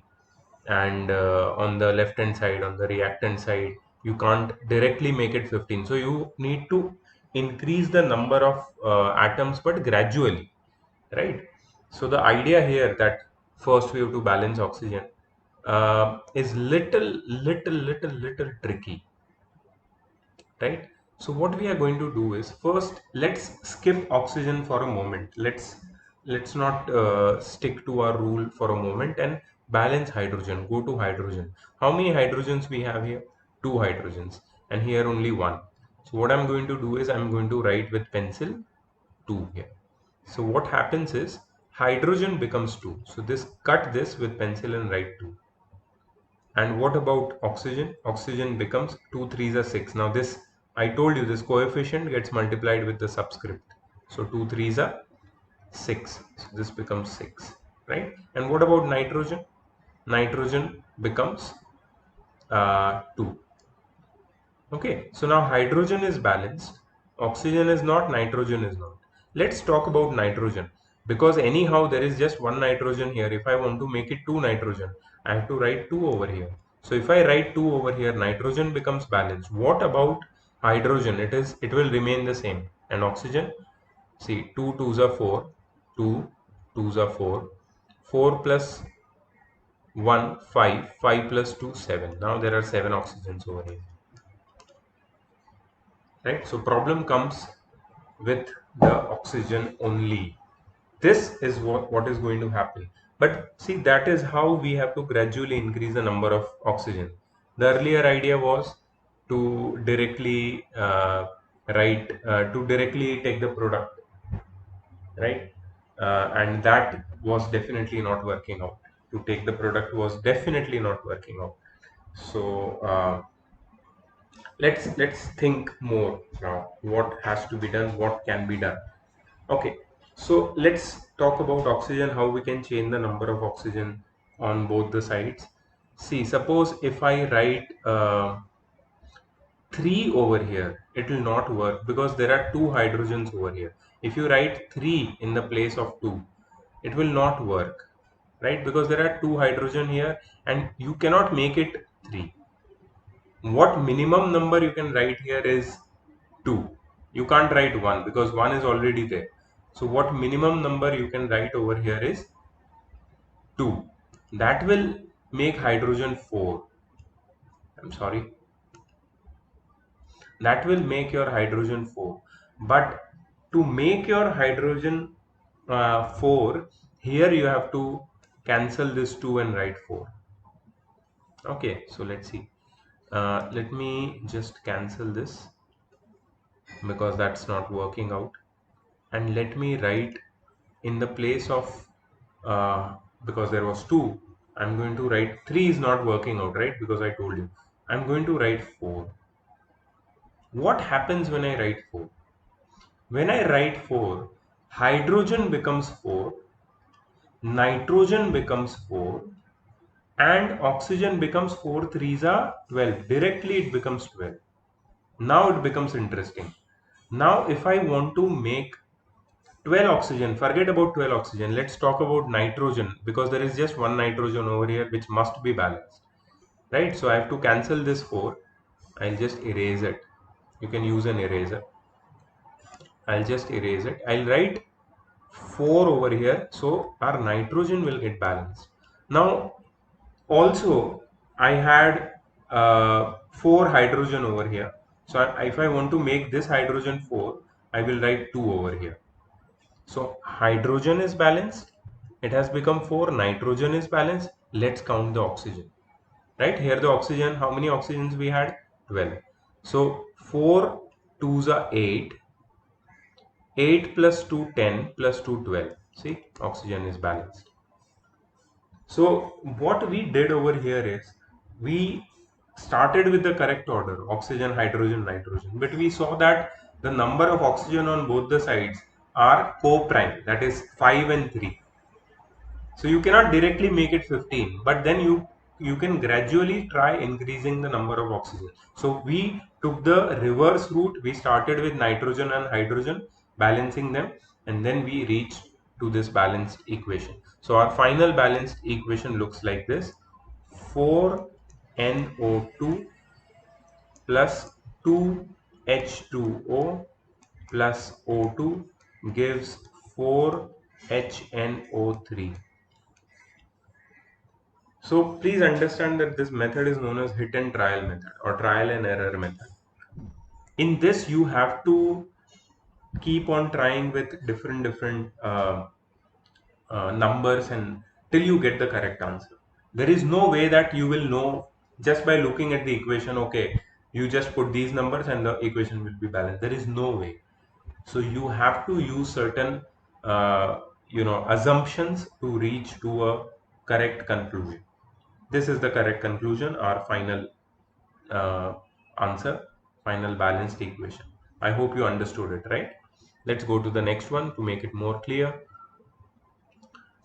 and on the left hand side, on the reactant side, you can't directly make it 15. So you need to increase the number of atoms, but gradually, right? So the idea here that first we have to balance oxygen is little tricky, right? So what we are going to do is, first let's skip oxygen for a moment. Let's not stick to our rule for a moment and balance hydrogen. Go to hydrogen. How many hydrogens we have here? 2 hydrogens, and here only 1. So what I'm going to do is I'm going to write with pencil 2 here. So what happens is hydrogen becomes 2. So this, cut this with pencil and write 2. And what about oxygen? Oxygen becomes 2 3s are 6. Now this, I told you, this coefficient gets multiplied with the subscript. So 2 3s are 6. So this becomes 6, right? And what about nitrogen? nitrogen becomes 2. Okay, so now hydrogen is balanced, oxygen is not, nitrogen is not. Let's talk about nitrogen, because anyhow there is just one nitrogen here. If I want to make it 2 nitrogen, I have to write 2 over here. So if I write 2 over here, nitrogen becomes balanced. What about hydrogen? It will remain the same. And oxygen, see, 2 2s are 4, 2 2s are 4, 4 plus 1 5, 5 plus 2 7. Now there are 7 oxygens over here. Right, so problem comes with the oxygen only. This is what is going to happen. But see, that is how we have to gradually increase the number of oxygen. The earlier idea was to directly to directly take the product, right? And that was definitely not working out. To take the product was definitely not working out. So let's think more now. What has to be done? What can be done? Okay, so let's talk about oxygen, how we can change the number of oxygen on both the sides. See, suppose if I write 3 over here, it will not work because there are 2 hydrogens over here. If you write 3 in the place of 2, it will not work, right? Because there are 2 hydrogen here and you cannot make it 3. What minimum number you can write here is 2. You can't write 1 because 1 is already there. So what minimum number you can write over here is 2. That will make hydrogen 4. I'm sorry. That will make your hydrogen 4. But to make your hydrogen 4, here you have to cancel this 2 and write 4. Okay, so let's see. Let me just cancel this because that's not working out. And let me write in the place of because there was 2, I'm going to write 3 is not working out, right? Because I told you I'm going to write 4. What happens when I write 4? When I write 4, hydrogen becomes 4, nitrogen becomes 4, and oxygen becomes 4 3s are 12. Directly it becomes 12. Now it becomes interesting. Now if I want to make 12 oxygen, forget about 12 oxygen, let's talk about nitrogen, because there is just one nitrogen over here which must be balanced, right? So I have to cancel this 4. I'll just erase it. You can use an eraser. I'll just erase it. I'll write 4 over here, so our nitrogen will get balanced. Now also I had 4 hydrogen over here, so if I want to make this hydrogen 4, I will write 2 over here. So hydrogen is balanced, it has become 4, nitrogen is balanced. Let's count the oxygen. Right here, the oxygen, how many oxygens we had? 12. So 4 2s are 8, 8 plus 2 10 plus 2 12. See, oxygen is balanced. So what we did over here is we started with the correct order, oxygen, hydrogen, nitrogen, but we saw that the number of oxygen on both the sides are co-prime, that is 5 and 3. So you cannot directly make it 15, but then you can gradually try increasing the number of oxygen. So we took the reverse route. We started with nitrogen and hydrogen, balancing them, and then we reached to this balanced equation. So our final balanced equation looks like this: 4NO2 plus 2H2O plus O2 gives 4HNO3. So please understand that this method is known as hit and trial method or trial and error method. In this, you have to keep on trying with different numbers and till you get the correct answer. There is no way that you will know just by looking at the equation. Okay, you just put these numbers and the equation will be balanced. There is no way. So you have to use certain assumptions to reach to a correct conclusion. This is the correct conclusion, our final uh, answer, final balanced equation. I hope you understood it, right? Let's go to the next one to make it more clear.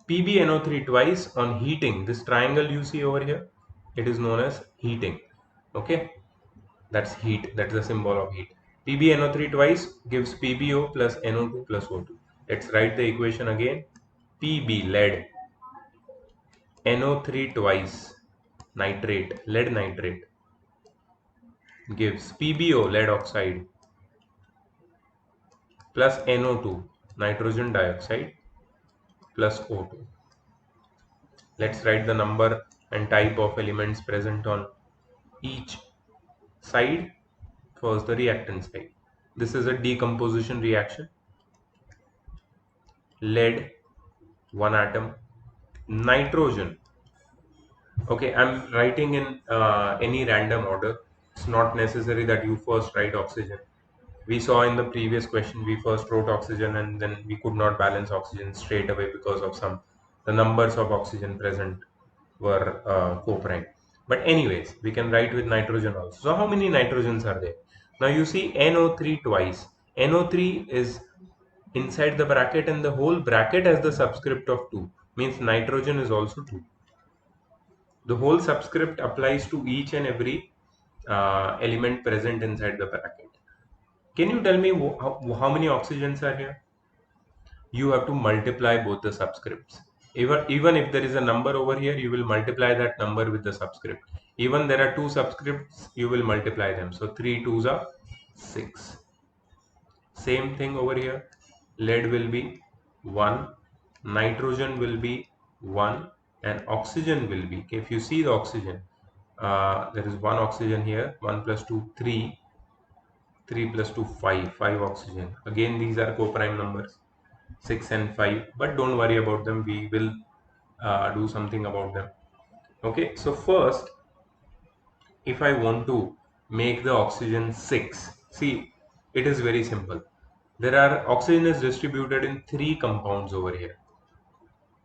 PbNO3 twice on heating. This triangle you see over here, it is known as heating. Okay, that's heat. That's the symbol of heat. PbNO3 twice gives PbO plus NO2 plus O2. Let's write the equation again. Pb, lead, NO3 twice, nitrate, lead nitrate, gives PbO, lead oxide, plus NO2, nitrogen dioxide, plus O2. Let's write the number and type of elements present on each side. First, the reactant side. This is a decomposition reaction. Lead, 1 atom. Nitrogen. Okay, I'm writing in any random order. It's not necessary that you first write oxygen. We saw in the previous question, we first wrote oxygen and then we could not balance oxygen straight away because of the numbers of oxygen present were co-prime. But anyways, we can write with nitrogen also. So how many nitrogens are there? Now you see NO3 twice. NO3 is inside the bracket and the whole bracket has the subscript of 2. Means nitrogen is also 2. The whole subscript applies to each and every element present inside the bracket. Can you tell me how many oxygens are here? You have to multiply both the subscripts. Even if there is a number over here, you will multiply that number with the subscript. Even there are two subscripts, you will multiply them. So 3 2s are 6. Same thing over here. Lead will be 1, nitrogen will be 1, and oxygen will be, if you see the oxygen, there is 1 oxygen here, 1 plus 2, 3, 3 plus 2, 5 oxygen. Again, these are co-prime numbers, 6 and 5, but don't worry about them. We will do something about them. Okay, so first, if I want to make the oxygen 6, see, it is very simple. Oxygen is distributed in 3 compounds over here.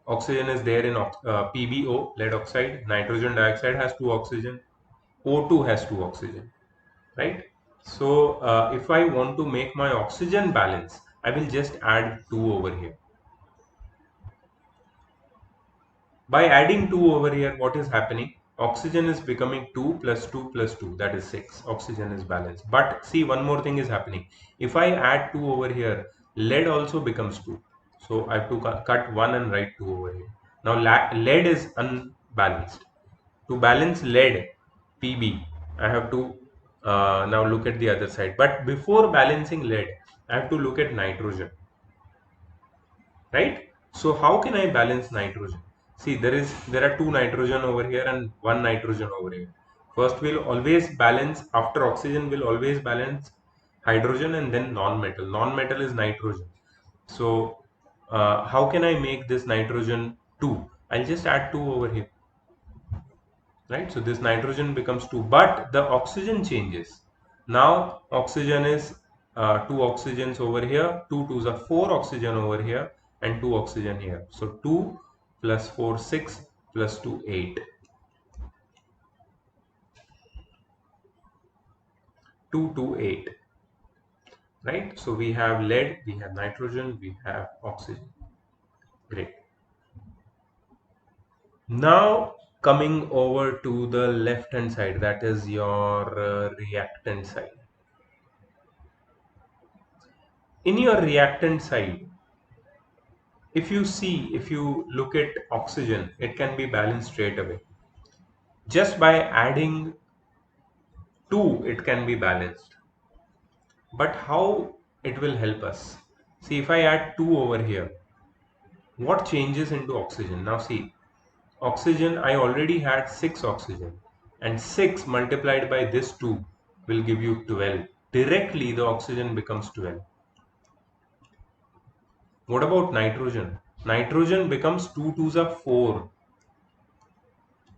Oxygen is there in PbO, lead oxide, nitrogen dioxide has 2 oxygen, O2 has 2 oxygen, right? So if I want to make my oxygen balance, I will just add 2 over here. By adding 2 over here, what is happening? Oxygen is becoming 2 plus 2 plus 2, that is 6. Oxygen is balanced. But see, one more thing is happening. If I add 2 over here, lead also becomes 2. So I have to cut 1 and write 2 over here. Now lead is unbalanced. To balance lead, Pb, I have to now look at the other side. But before balancing lead, I have to look at nitrogen, right? So how can I balance nitrogen? See, there are 2 nitrogen over here and 1 nitrogen over here. First, we'll always balance, after oxygen, we'll always balance hydrogen and then non-metal. Non-metal is nitrogen. So how can I make this nitrogen 2? I'll just add 2 over here, right? So this nitrogen becomes 2, but the oxygen changes. Now oxygen is 2 oxygens over here, 2 2s are 4 oxygen over here, and 2 oxygen here. So 2 plus 4 6 plus 2 8. 2 2 8, right? So we have lead, we have nitrogen, we have oxygen. Great. Now coming over to the left hand side, that is your reactant side. In your reactant side, if you look at oxygen, it can be balanced straight away. Just by adding 2, it can be balanced. But how it will help us? See, if I add 2 over here, what changes into oxygen? Now see, oxygen, I already had 6 oxygen, and 6 multiplied by this 2 will give you 12. Directly the oxygen becomes 12. What about nitrogen? Nitrogen becomes 2 2s are 4,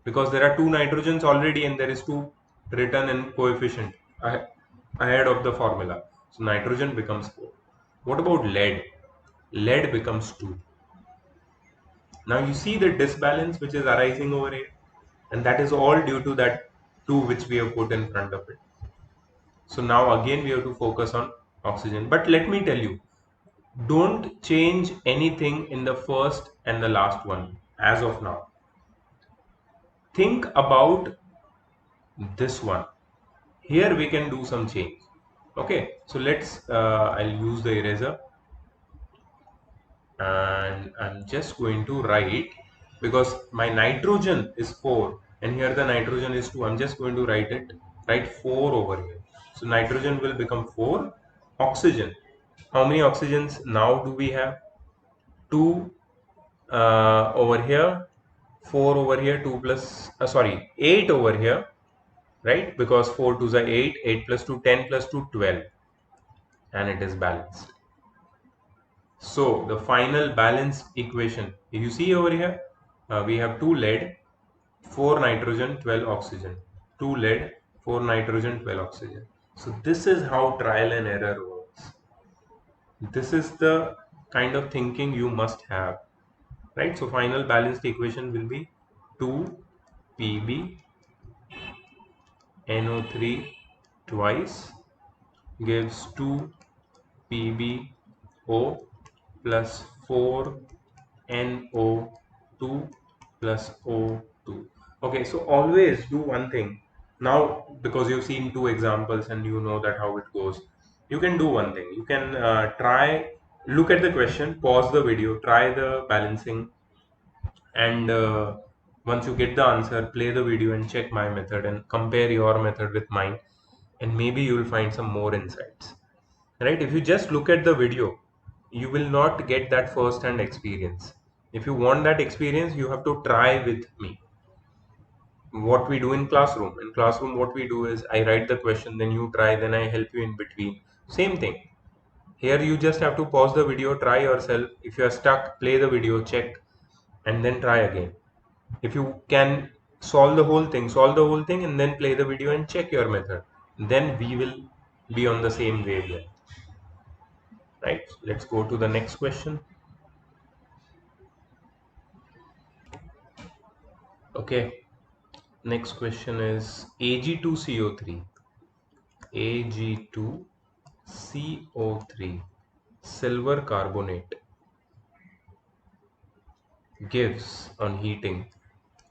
because there are 2 nitrogens already and there is 2 written in coefficient ahead of the formula. So nitrogen becomes 4. What about lead? Lead becomes 2. Now you see the disbalance which is arising over here, and that is all due to that 2 which we have put in front of it. So now again we have to focus on oxygen. But let me tell you, Don't change anything in the first and the last one as of now. Think about this one. Here we can do some change. Okay, so let's I'll use the eraser, and I'm just going to write, because my nitrogen is 4 and here the nitrogen is 2. I'm just going to write 4 over here. So nitrogen will become 4. Oxygen, how many oxygens now do we have? 2 over here, 4 over here, 2 plus sorry, 8 over here, right? Because 4 2s are 8, 8 plus 2, 10 plus 2, 12, and it is balanced. So the final balanced equation, if you see over here, we have 2 lead, 4 nitrogen, 12 oxygen. 2 lead, 4 nitrogen, 12 oxygen. So this is how trial and error works. This is the kind of thinking you must have, right? So final balanced equation will be 2 Pb NO3 twice gives 2 PbO plus 4 NO2 plus O2. Okay, so always do one thing. Now, because you've seen 2 examples and you know that how it goes, you can do one thing. You can look at the question, pause the video, try the balancing, and once you get the answer, play the video and check my method and compare your method with mine, and maybe you will find some more insights. Right? If you just look at the video, you will not get that first hand experience. If you want that experience, you have to try with me. What we do in classroom, what we do is I write the question, then you try, then I help you in between. Same thing here. You just have to pause the video, try yourself. If you are stuck, play the video, check, and then try again. If you can solve the whole thing and then play the video and check your method, then we will be on the same wavelength. Right, let's go to the next question. Okay, next question is Ag2CO3. Ag2CO3 silver carbonate gives on heating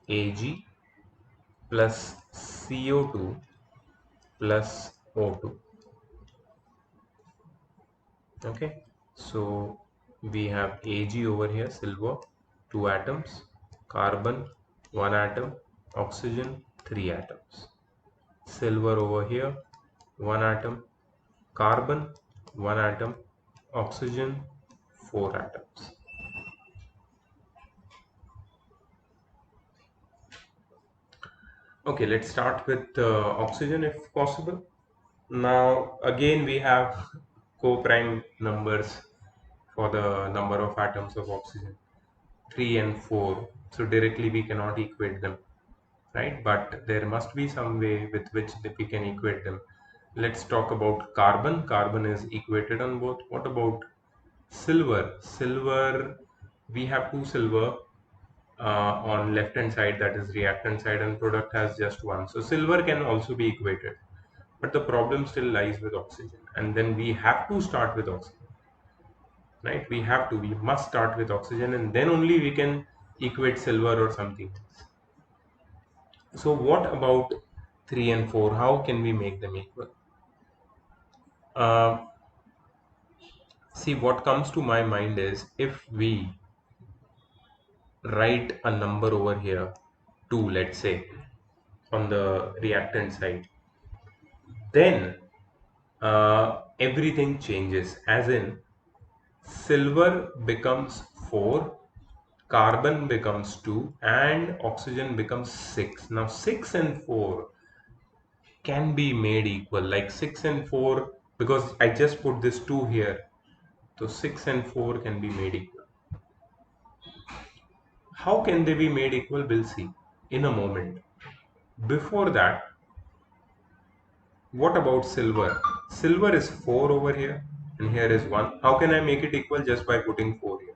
Ag plus CO2 plus O2. Okay, so we have Ag over here, silver, 2 atoms, carbon, 1 atom, oxygen, 3 atoms. Silver over here, 1 atom, carbon, 1 atom, oxygen, 4 atoms. Okay, let's start with oxygen if possible. Now, again, we have co-prime numbers for the number of atoms of oxygen, 3 and 4. So directly we cannot equate them, right? But there must be some way with which we can equate them. Let's talk about carbon. Carbon is equated on both. What about silver? Silver, we have 2 silver on left hand side, that is reactant side, and product has just 1. So silver can also be equated. But the problem still lies with oxygen. And then we have to start with oxygen. Right? We must start with oxygen, and then only we can equate silver or something else. So what about 3 and 4? How can we make them equal? Uh, See, what comes to my mind is if we write a number over here, 2, let's say, on the reactant side, then everything changes. As in, silver becomes 4, carbon becomes 2, and oxygen becomes 6. Now 6 and 4 can be made equal, like 6 and 4, because I just put this 2 here, so 6 and 4 can be made equal. How can they be made equal? We'll see in a moment. Before that, what about silver? Silver is 4 over here and here is 1. How can I make it equal? Just by putting 4 here.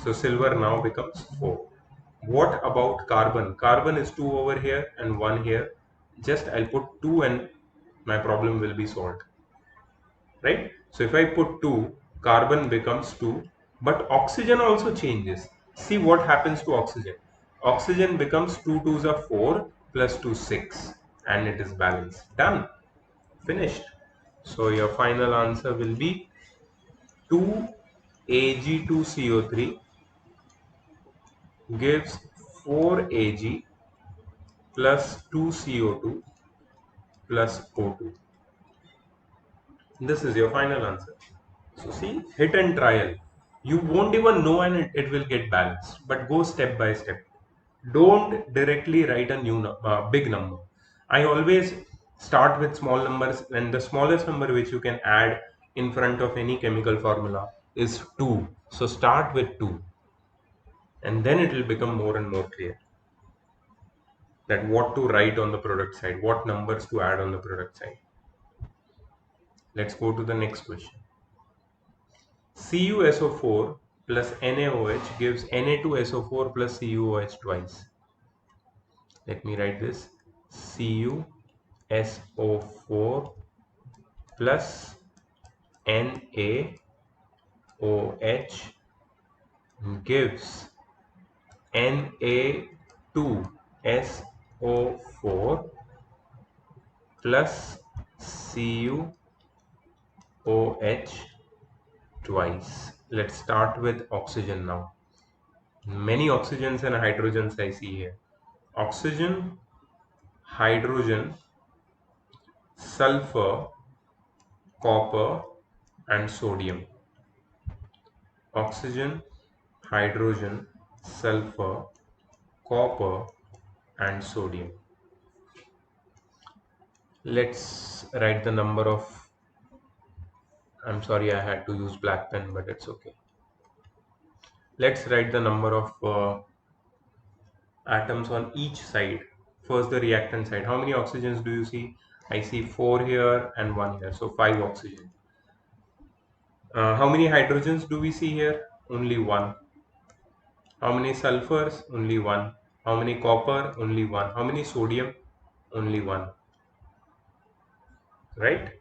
So silver now becomes 4. What about carbon? Carbon is 2 over here and 1 here. Just I'll put 2 and my problem will be solved. Right? So if I put 2, carbon becomes 2, but oxygen also changes. See what happens to oxygen. Oxygen becomes 2 2s are 4 plus 2 6, and it is balanced. Done. Finished. So your final answer will be 2 Ag2CO3 gives 4 Ag plus 2 CO2 plus O2. This is your final answer. So see, hit and trial. You won't even know and it will get balanced. But go step by step. Don't directly write a big number. I always start with small numbers, and the smallest number which you can add in front of any chemical formula is 2. So start with 2, and then it will become more and more clear that what to write on the product side, what numbers to add on the product side. Let's go to the next question. CuSO4 plus NaOH gives Na2SO4 plus CuOH twice. Let me write this. CuSO4 plus NaOH gives Na2SO4 plus CuOH twice. Let's start with oxygen now. Many oxygens and hydrogens I see here. Oxygen, hydrogen, sulfur, copper, and sodium. Oxygen, hydrogen, sulfur, copper, and sodium. Let's write the number of, I'm sorry I had to use black pen, but it's okay. Let's write the number of atoms on each side. First the reactant side. How many oxygens do you see? I see 4 here and 1 here, so 5 oxygen. How many hydrogens do we see here? Only 1. How many sulfurs? Only 1. How many copper? Only 1. How many sodium? Only 1. Right?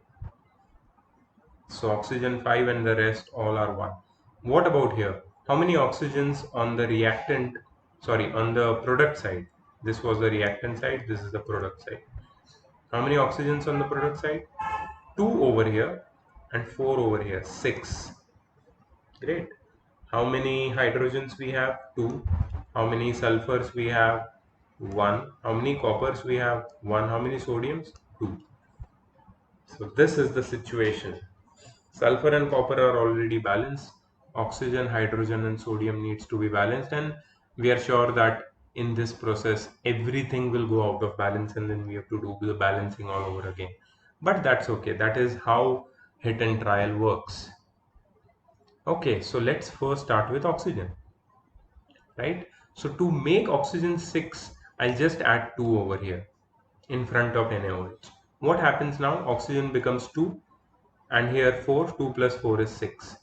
So oxygen 5 and the rest all are 1. What about here? How many oxygens on the reactant, sorry, on the product side? This was the reactant side, this is the product side. How many oxygens on the product side? 2 over here and 4 over here, 6. Great. How many hydrogens we have? 2. How many sulfurs we have? 1. How many coppers we have? 1. How many sodiums? 2. So this is the situation. Sulfur and copper are already balanced. Oxygen, hydrogen, and sodium needs to be balanced, and we are sure that in this process everything will go out of balance, and then we have to do the balancing all over again. But that's okay. That is how hit and trial works. Okay, so let's first start with oxygen, right? So to make oxygen 6, I'll just add 2 over here in front of NaOH. What happens now? Oxygen becomes 2, and here 4, 2 plus 4 is 6.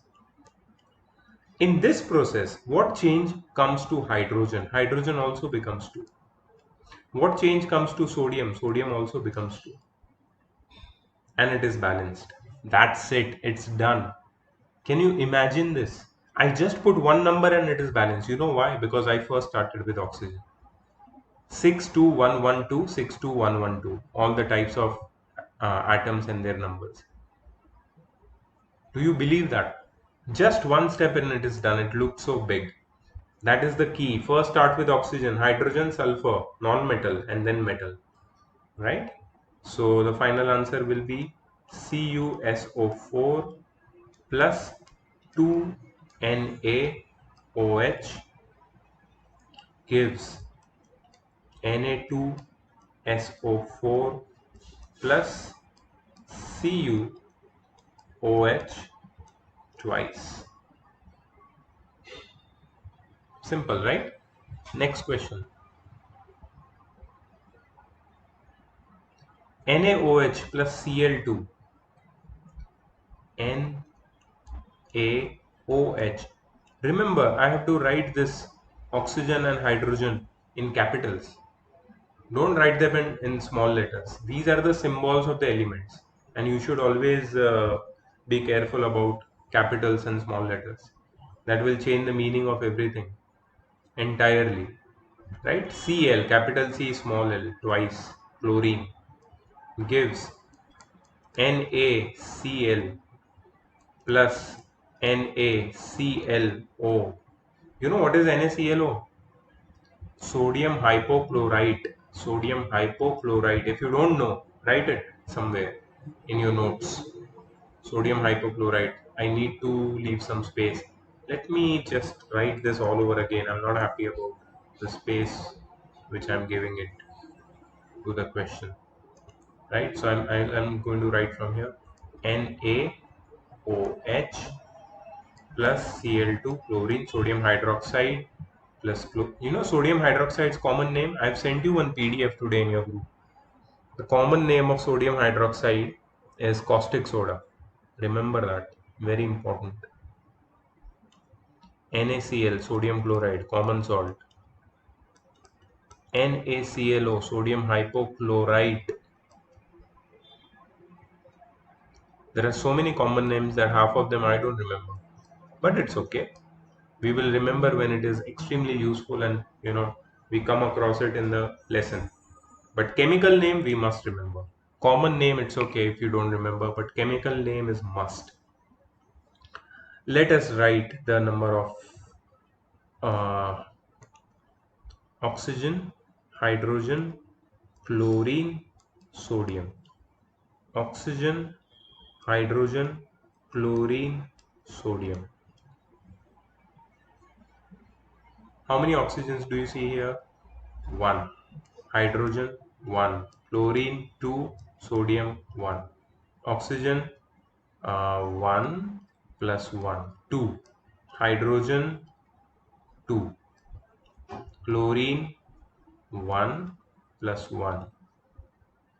In this process, what change comes to hydrogen? Hydrogen also becomes 2. What change comes to sodium? Sodium also becomes 2. And it is balanced. That's it. It's done. Can you imagine this? I just put one number and it is balanced. You know why? Because I first started with oxygen. 62112, 62112. All the types of atoms and their numbers. Do you believe that? Just one step and it is done. It looked so big. That is the key. First start with oxygen, hydrogen, sulfur, non-metal, and then metal. Right? So the final answer will be CuSO4 plus 2NaOH gives Na2SO4 plus CuOH twice. Simple, right? Next question. NaOH plus Cl2. NaOH. Remember, I have to write this oxygen and hydrogen in capitals. Don't write them in small letters. These are the symbols of the elements, and you should always be careful about capitals and small letters. That will change the meaning of everything entirely, right? Cl, capital C, small l, twice. Chlorine gives NaCl plus NaClO. You know what is NaClO? Sodium hypochlorite. Sodium hypochlorite. If you don't know, write it somewhere in your notes. Sodium hypochlorite. I need to leave some space. Let me just write this all over again. I'm not happy about the space which I'm giving it to the question. Right? So I'm going to write from here NaOH plus Cl2 chlorine, sodium hydroxide plus sodium hydroxide's common name. I've sent you one PDF today in your group. The common name of sodium hydroxide is caustic soda. Remember that. Very important. NaCl, sodium chloride, common salt. NaClO, sodium hypochlorite. There are so many common names that half of them I don't remember. But it's okay. We will remember when it is extremely useful and we come across it in the lesson. But chemical name we must remember. Common name it's okay if you don't remember, but chemical name is must. Let us write the number of oxygen, hydrogen, chlorine, sodium. Oxygen, hydrogen, chlorine, sodium. How many oxygens do you see here? 1. Hydrogen 1. Chlorine 2. Sodium 1. Oxygen 1 plus 1. 2. Hydrogen 2. Chlorine 1 plus 1.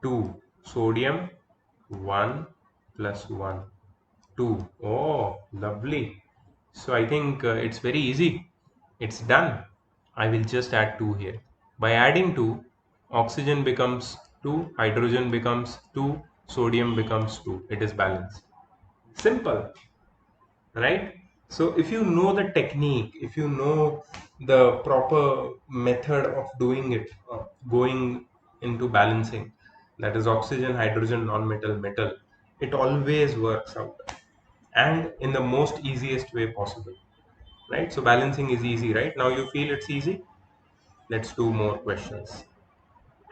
2. Sodium 1 plus 1. 2. Oh, lovely. So I think it's very easy. It's done. I will just add 2 here. By adding 2, oxygen becomes 2, hydrogen becomes 2, sodium becomes 2. It is balanced. Simple, right? So if you know the technique, if you know the proper method of doing it, going into balancing, that is oxygen, hydrogen, non-metal, metal, it always works out and in the most easiest way possible, right? So balancing is easy, right? Now you feel it's easy. Let's do more questions.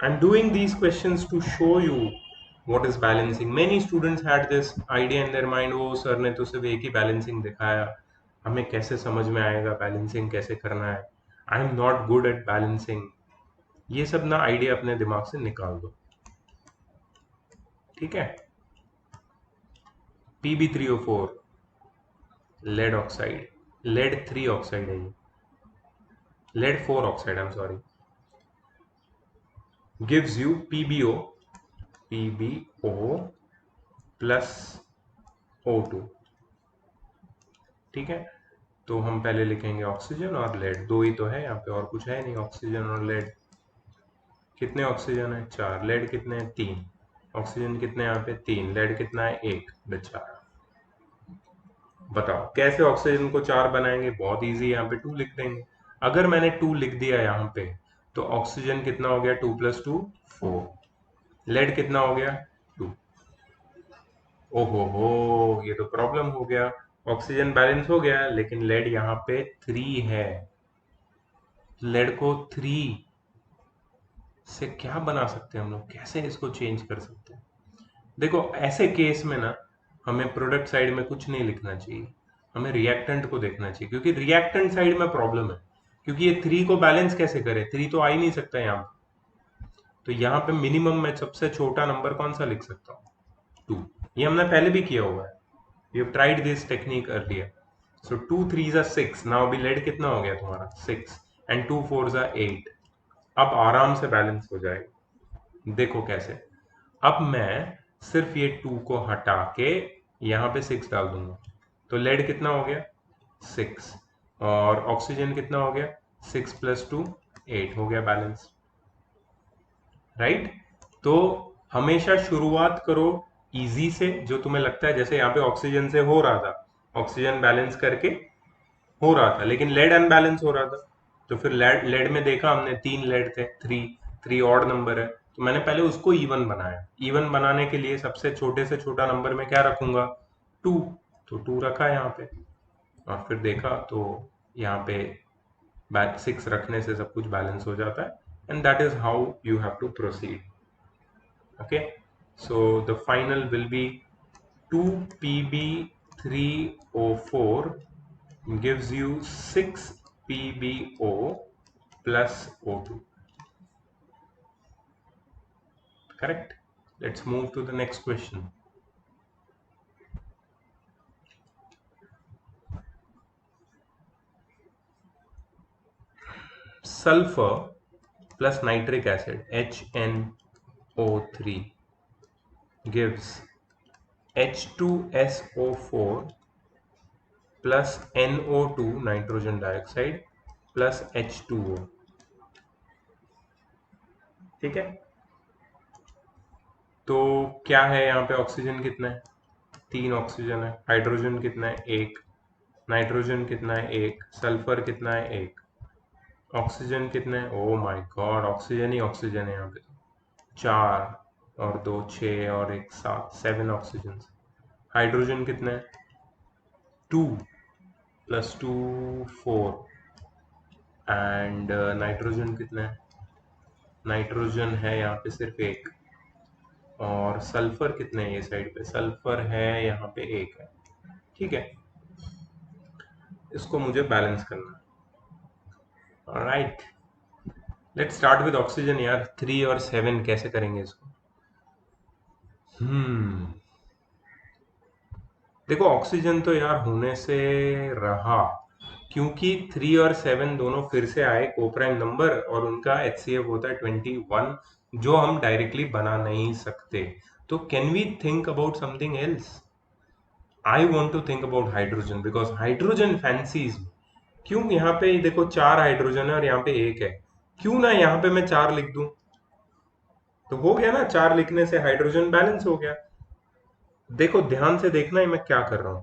I'm doing these questions to show you what is balancing. Many students had this idea in their mind, oh sir ने तो सिर्फ एक ही balancing दिखाया, हमें कैसे समझ में आएगा balancing कैसे करना है. I am not good at balancing. ये सब ना आइडिया अपने दिमाग से निकाल दो, ठीक है? Pb3O4 lead oxide, lead 3 oxide है ये, lead 4 oxide, I'm sorry, gives you PbO plus O2. ठीक है, तो हम पहले लिखेंगे ऑक्सीजन और लेड, 2 ही तो है यहाँ पे, और कुछ है नहीं. ऑक्सीजन और लेड. कितने ऑक्सीजन है? 4. लेड कितने हैं? 3. ऑक्सीजन कितने यहाँ पे? 3. लेड कितना है? 1. बेचारा. बताओ कैसे ऑक्सीजन को 4 बनाएंगे? बहुत इजी, यहाँ पे 2 लिख देंगे. अगर मैंने 2 लिख दिया यहाँ पे तो ऑक्सीजन कितना हो गया? 2 + 2 4. लेड कितना हो गया? 2. ओहो, ये तो प्रॉब्लम हो गया. ऑक्सीजन बैलेंस हो गया लेकिन लेड यहाँ पे 3 है. लेड को 3 से क्या बना सकते हैं हम लोग? कैसे इसको चेंज कर सकते हैं? देखो ऐसे केस में ना हमें प्रोडक्ट साइड में कुछ नहीं लिखना चाहिए, हमें रिएक्टेंट को देखना चाहिए, क्योंकि रिएक्टेंट साइड में प्रॉब्लम है. क्योंकि ये 3 को बैलेंस कैसे करे? 3 तो आ ही नहीं सकता यहाँ पे. तो यहाँ पे मिनिमम मैं सबसे छोटा नंबर कौन सा लिख सकता हूँ? 2. ये हमने पहले भी किया हुआ है. We have tried this technique earlier. So 2 3s are 6. Now अभी लेड कितना हो गया तुम्हारा? 6. And 2 4s are 8. अब आराम से बैलेंस हो जाएगा. देखो कैसे. अब मैं सिर्फ ये 2 को हटा के यहाँ पे 6 डाल दूंगा तो लेड कितना हो गया? 6. और ऑक्सीजन कितना हो गया? 6 + 2 8 हो गया बैलेंस, राइट? तो हमेशा शुरुआत करो इजी से, जो तुम्हें लगता है. जैसे यहाँ पे ऑक्सीजन से हो रहा था ऑक्सीजन बैलेंस करके हो रहा था, लेकिन लेड अनबैलेंस हो रहा था। तो फिर लेड लेड में देखा हमने 3 लेड थे, थ्री थ्री ऑड नंबर है, तो मैंने पहले उसको इवन बनाया। इवन बनाने के लिए सबसे छोटे से छोटा नंबर में क्या रखूंगा, 2। तो 2 रखा यहाँ पे, और फिर देखा तो यहाँ पे 6 रखने से सब कुछ बैलेंस हो जाता है। And that is how you have to proceed. Okay, so the final will be 2Pb3O4 gives you 6PbO plus O2. Correct? Let's move to the next question. Sulfur plus nitric acid HNO3 gives H2SO4 plus NO2 nitrogen dioxide plus H2O। ठीक है, तो क्या है यहाँ पे, oxygen कितना है, 3 oxygen है। हाइड्रोजन कितना है, 1। नाइट्रोजन कितना है, 1। सल्फर कितना है, 1। ऑक्सीजन कितना है, oh my God, oxygen he oxygen है यहाँ पे। 4 और 2 6 और 1 7, 7 ऑक्सीजन। हाइड्रोजन कितना है, 2 प्लस 2 4। एंड नाइट्रोजन कितना है, नाइट्रोजन है यहाँ पे सिर्फ 1। और सल्फर कितने हैं ये साइड पे, सल्फर है यहाँ पे 1 है। ठीक है, इसको मुझे बैलेंस करना है। Alright, let's start with oxygen यार। 3 और 7 कैसे करेंगे इसको। देखो ऑक्सीजन तो यार होने से रहा, क्योंकि 3 और 7 दोनों फिर से आए कोप्राइम नंबर, और उनका HCF होता है 21, जो हम डायरेक्टली बना नहीं सकते। तो can we think about something else. I want to think about hydrogen, because hydrogen fancies. क्यों, यहाँ पे देखो 4 हाइड्रोजन है और यहाँ पे 1 है, क्यों ना यहाँ पे मैं 4 लिख दूं, तो हो गया ना, 4 लिखने से हाइड्रोजन बैलेंस हो गया। देखो ध्यान से देखना है मैं क्या कर रहा हूं।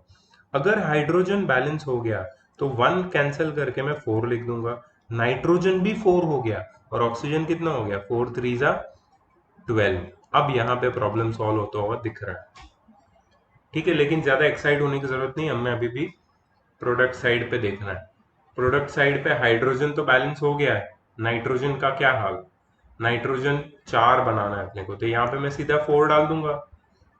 अगर हाइड्रोजन बैलेंस हो गया तो 1 कैंसिल करके मैं 4 लिख दूंगा, नाइट्रोजन भी 4 हो गया, और ऑक्सीजन कितना हो गया, 4 3 जा 12। अब यहाँ पे प्रॉब्लम सॉल्व होता हुआ दिख रहा है। ठीक है, लेकिन ज्यादा एक्साइट होने की जरूरत नहीं, हमें अभी भी प्रोडक्ट साइड पे देखना है। प्रोडक्ट साइड पे हाइड्रोजन तो बैलेंस हो गया है, नाइट्रोजन का क्या हाल। नाइट्रोजन 4 बनाना है अपने को, तो यहाँ पे मैं सीधा 4 डाल दूंगा,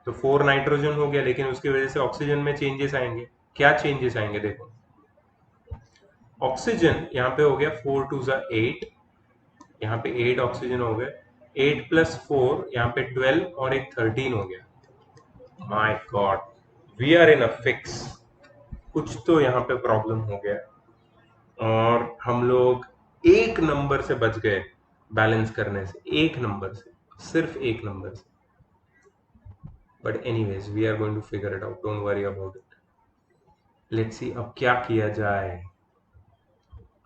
तो 4 नाइट्रोजन हो गया, लेकिन उसकी वजह से ऑक्सीजन में चेंजेस आएंगे। क्या चेंजेस आएंगे, देखो ऑक्सीजन यहाँ पे हो गया 4 2 जा 8, यहाँ पे 8 ऑक्सीजन हो गए, 8 प्लस 4 यहाँ पे 12 और एक 13 हो गया। My god, we are in a fix, कुछ तो यहाँ पे प्रॉब्लम हो गया, और हम लोग एक नंबर से बच गए बैलेंस करने से, एक नंबर से, सिर्फ एक नंबर से। But anyways we are going to figure it out, don't worry about it. Let's see अब क्या किया जाए।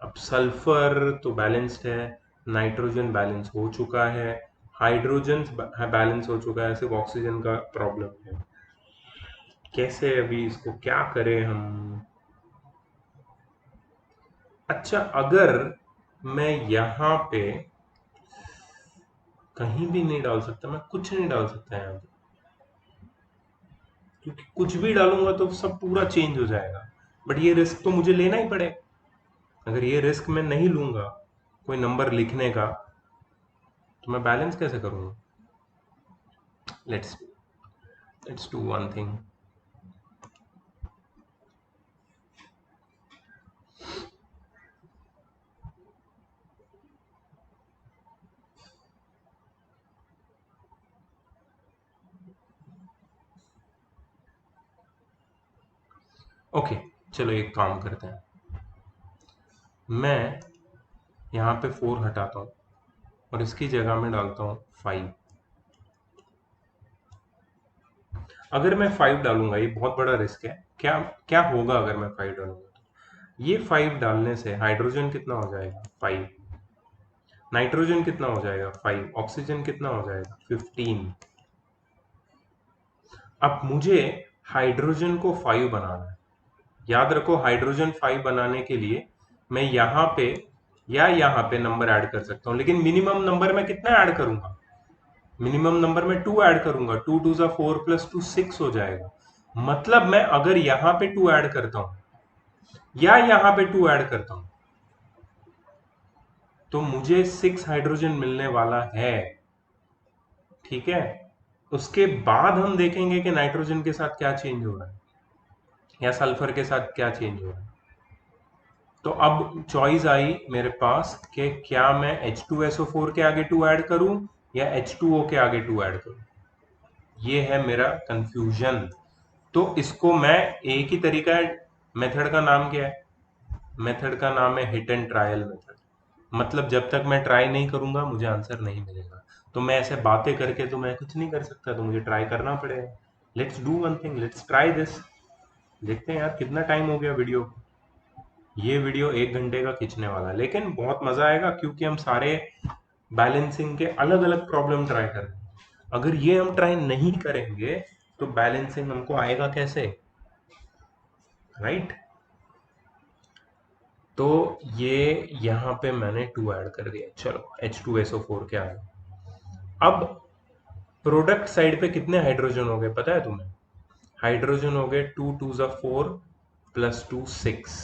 अब सल्फर तो बैलेंस्ड है, नाइट्रोजन बैलेंस हो चुका है, हाइड्रोजन बैलेंस हो चुका है, सिर्फ ऑक्सीजन का प्रॉब्लम है। कैसे अभी इसको क्या करें हम। अच्छा, अगर मैं यहाँ पे कहीं भी नहीं डाल सकता, मैं कुछ नहीं डाल सकता यहाँ पे, क्योंकि कुछ भी डालूंगा तो सब पूरा चेंज हो जाएगा। बट ये रिस्क तो मुझे लेना ही पड़ेगा। अगर ये रिस्क मैं नहीं लूंगा कोई नंबर लिखने का, तो मैं बैलेंस कैसे करूंगा। Let's let's do one thing. Okay, चलो एक काम करते हैं, मैं यहाँ पे 4 हटाता हूँ और इसकी जगह में डालता हूँ 5। अगर मैं 5 डालूंगा, ये बहुत बड़ा रिस्क है, क्या क्या होगा अगर मैं 5 डालूंगा, तो ये 5 डालने से हाइड्रोजन कितना हो जाएगा, 5। नाइट्रोजन कितना हो जाएगा, 5। ऑक्सीजन कितना हो जाएगा, 15। अब मुझे हाइड्रोजन को 5 बनाना है, याद रखो हाइड्रोजन 5 बनाने के लिए मैं यहाँ पे या यहाँ पे नंबर ऐड कर सकता हूँ, लेकिन मिनिमम नंबर में कितना ऐड करूंगा? मिनिमम नंबर में 2 ऐड करूंगा। 2 2 ज़ा 4 प्लस 2 6 हो जाएगा। मतलब मैं अगर यहाँ पे 2 ऐड करता हूँ या यहाँ पे 2 ऐड करता हूँ तो मुझे 6 हाइड्रोजन मिलने वाला है। ठीक है, उसके बाद हम देखेंगे कि नाइट्रोजन के साथ क्या चेंज हो रहा है या सल्फर के साथ क्या चेंज हो रहा है। तो अब चॉइस आई मेरे पास कि क्या मैं H2SO4 के आगे 2 ऐड करूं या H2O के आगे 2 ऐड करूं। ये है मेरा कंफ्यूजन। तो इसको मैं एक ही तरीका है। मेथड का नाम क्या है? मेथड का नाम है हिट एंड ट्रायल मेथड। मतलब जब तक मैं ट्राई नहीं करूंगा मुझे आंसर नहीं मिलेगा। तो मैं ऐसे बातें करके तो मैं कुछ नहीं कर सकता, तो मुझे ट्राई करना पड़ेगा। Let's do one thing, let's try this. देखते हैं यार कितना टाइम हो गया वीडियो को। ये वीडियो 1 घंटे का खींचने वाला है, लेकिन बहुत मजा आएगा क्योंकि हम सारे बैलेंसिंग के अलग अलग प्रॉब्लम ट्राई कर रहे हैं। अगर ये हम ट्राई नहीं करेंगे तो बैलेंसिंग हमको आएगा कैसे? राइट? तो ये यहाँ पे मैंने 2 ऐड कर दिया। चलो H2SO4 के आगे। अब प्रोडक्ट साइड पे कितने हाइड्रोजन हो गए पता है तुम्हें? हाइड्रोजन हो गए 2 2 ज़ा 4 प्लस 2 6।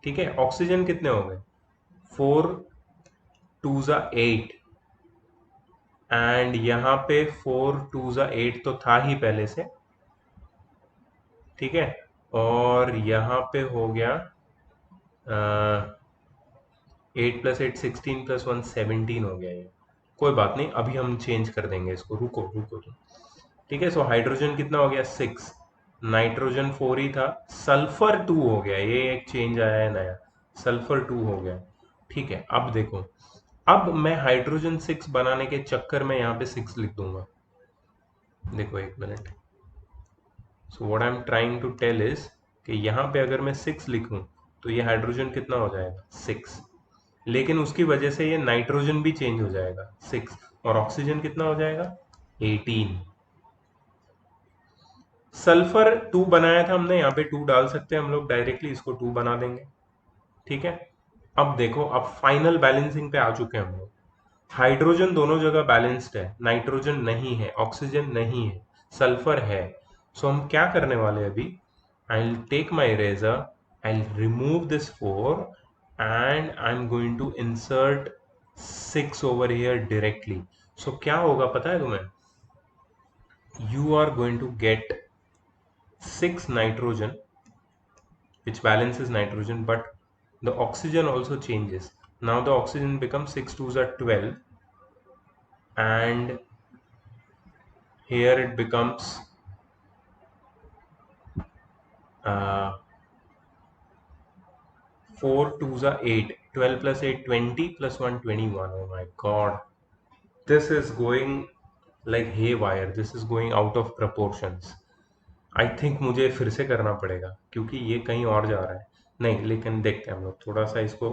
ठीक है, ऑक्सीजन कितने हो गए? 4 2 ज़ा 8 एंड यहाँ पे 4 2 ज़ा 8 तो था ही पहले से। ठीक है, और यहाँ पे हो गया 8 प्लस 8 16 प्लस 1 17 हो गया ये। कोई बात नहीं, अभी हम चेंज कर देंगे इसको। रुको रुको तुम। ठीक है, सो हाइड्रोजन कितना हो गया? 6। नाइट्रोजन 4 ही था। सल्फर 2 हो गया, ये एक चेंज आया है नया। सल्फर 2 हो गया। ठीक है, अब देखो, अब मैं हाइड्रोजन 6 बनाने के चक्कर में यहाँ पे 6 लिख दूंगा। देखो एक minute. So what I am trying to tell is कि यहाँ पे अगर मैं 6 लिखूं तो ये हाइड्रोजन कितना हो जाएगा? 6। लेकिन उसकी वजह से ये नाइट्रोजन भी चेंज हो जाएगा 6, और ऑक्सीजन कितना हो जाएगा? 18। सल्फर 2 बनाया था हमने, यहाँ पे 2 डाल सकते हैं हम लोग डायरेक्टली, इसको 2 बना देंगे। ठीक है, अब देखो, अब फाइनल बैलेंसिंग पे आ चुके हैं हम लोग। हाइड्रोजन दोनों जगह बैलेंस्ड है, नाइट्रोजन नहीं है, ऑक्सीजन नहीं है, सल्फर है। सो हम क्या करने वाले हैं अभी? I will take my eraser, I will remove this 4 and I am going to insert 6 over here directly. सो क्या होगा पता है तुम्हें? You are going to get 6 nitrogen, which balances nitrogen, but the oxygen also changes. Now the oxygen becomes 6 2s are 12, and here it becomes 4 2s are 8. 12 plus 8 20 plus 1 21. Oh my god, this is going like haywire. This is going out of proportions. I think मुझे फिर से करना पड़ेगा क्योंकि ये कहीं और जा रहा है। नहीं, लेकिन देखते हैं हम लोग थोड़ा सा इसको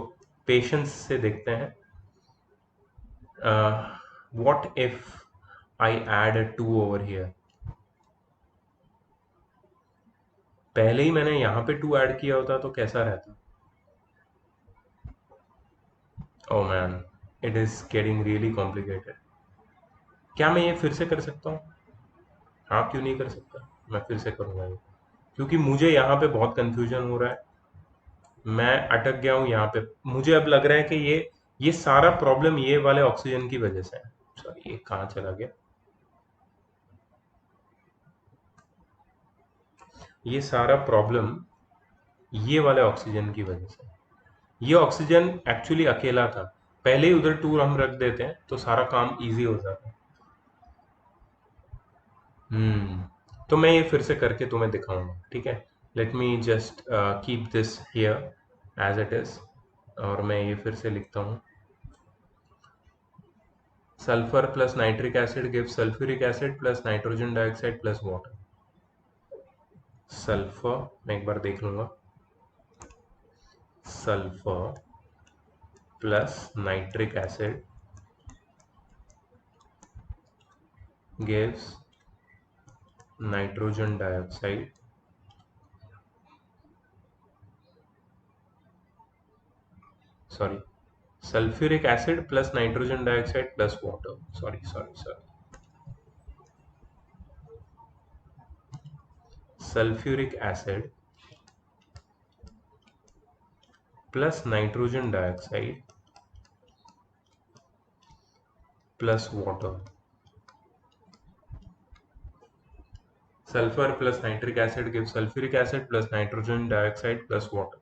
पेशेंस से देखते हैं। What if I add a 2 over here? पहले ही मैंने यहाँ पे 2 ऐड किया होता तो कैसा रहता? Oh man, it is getting really complicated. क्या मैं ये फिर से कर सकता हूँ? हाँ, क्यों नहीं कर सकता? मैं फिर से करूँगा ये, क्योंकि मुझे यहाँ पे बहुत कंफ्यूजन हो रहा है। मैं अटक गया हूँ यहाँ पे। मुझे अब लग रहा है कि ये सारा प्रॉब्लम ये वाले ऑक्सीजन की वजह से है। सॉरी, ये कहाँ चला गया? ये सारा प्रॉब्लम ये वाले ऑक्सीजन की वजह से। ये ऑक्सीजन एक्चुअली अकेला था, पहले ही उधर 2 हम रख देते हैं तो सारा काम इजी हो जाता है। तो मैं ये फिर से करके तुम्हें दिखाऊंगा। ठीक है, let me just keep this here as it is, और मैं ये फिर से लिखता हूँ। Sulphur plus nitric acid gives sulphuric acid plus nitrogen dioxide plus water. Sulphur, मैं एक बार देख लूंगा। Sulphur plus nitric acid gives nitrogen dioxide sorry, sulphuric acid plus nitrogen dioxide plus water, sorry, sulphuric acid plus nitrogen dioxide plus water, sulfur plus nitric acid gives sulfuric acid plus nitrogen dioxide plus water.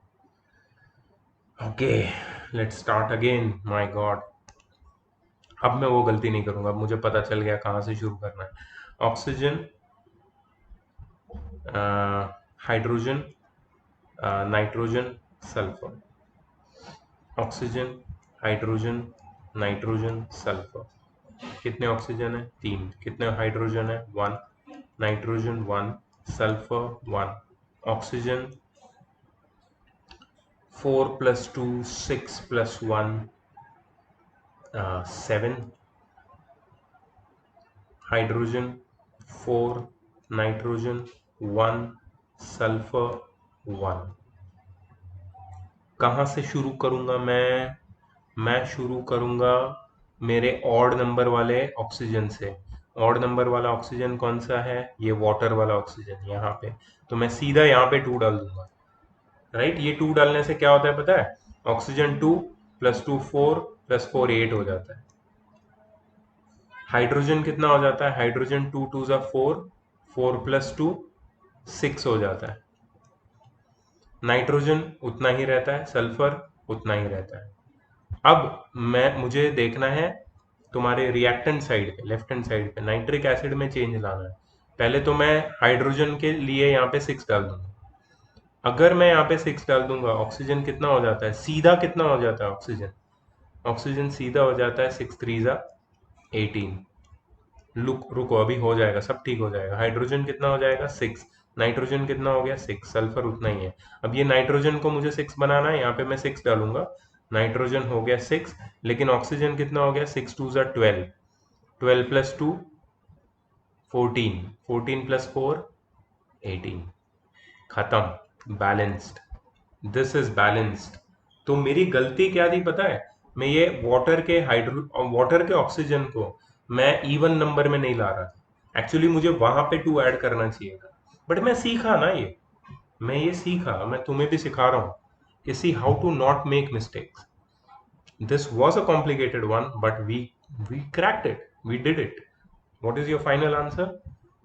Okay, let's start again. My God, अब मैं वो गलती नहीं करूंगा, अब मुझे पता चल गया कहाँ से शुरू करना है. Oxygen, hydrogen, nitrogen, sulphur, oxygen, hydrogen, nitrogen, sulphur. कितने ऑक्सीजन है? 3. कितने हाइड्रोजन है? 1. Nitrogen 1, sulphur 1, oxygen 4 plus 2, 6 plus 1, 7, hydrogen 4, nitrogen 1, sulphur 1. कहाँ से शुरू करूंगा मैं शुरू करूंगा मेरे ऑड नंबर वाले ऑक्सीजन से. ऑड नंबर वाला ऑक्सीजन कौन सा है? ये वाटर वाला ऑक्सीजन यहाँ पे. तो मैं सीधा यहाँ पे 2 डाल दूंगा. राइट, ये 2 डालने से क्या होता है पता है? ऑक्सीजन 2 प्लस 2 4 प्लस 4 8 हो जाता है. हाइड्रोजन कितना हो जाता है? हाइड्रोजन 2 2 जा 4, 4 प्लस 2 6 हो जाता है. नाइट्रोजन उतना ही रहता है, सल्फर उतना ही रहता है. अब मुझे देखना है तुम्हारे रिएक्टेंट साइड पे, लेफ्ट हैंड साइड पे नाइट्रिक एसिड में चेंज लाना है. पहले तो मैं हाइड्रोजन के लिए यहाँ पे 6 डाल दूंगा. अगर मैं यहाँ पे 6 डाल दूंगा, ऑक्सीजन कितना हो जाता है? सीधा कितना हो जाता है ऑक्सीजन? ऑक्सीजन सीधा हो जाता है 6 3 जा 18. रुको, अभी हो जाएगा, सब ठीक हो जाएगा. हाइड्रोजन कितना हो जाएगा? 6. नाइट्रोजन कितना हो गया? 6. सल्फर उतना ही है. अब ये नाइट्रोजन को मुझे 6 बनाना है, यहाँ पे मैं 6 डालूंगा. नाइट्रोजन हो गया 6, लेकिन ऑक्सीजन कितना हो गया? 6 2 जा 12, 12 प्लस 2 14, 14 प्लस 4 18. खत्म, बैलेंस्ड. This is balanced. तो मेरी गलती क्या थी पता है? मैं ये वाटर के ऑक्सीजन को मैं इवन नंबर में नहीं ला रहा था. एक्चुअली मुझे वहां पे 2 ऐड करना चाहिए था. बट मैं सीखा ना, मैं सीखा, मैं तुम्हें भी सिखा रहा हूँ कि see how to not make mistakes. This was a complicated one, but we cracked it, we did it. What is your final answer?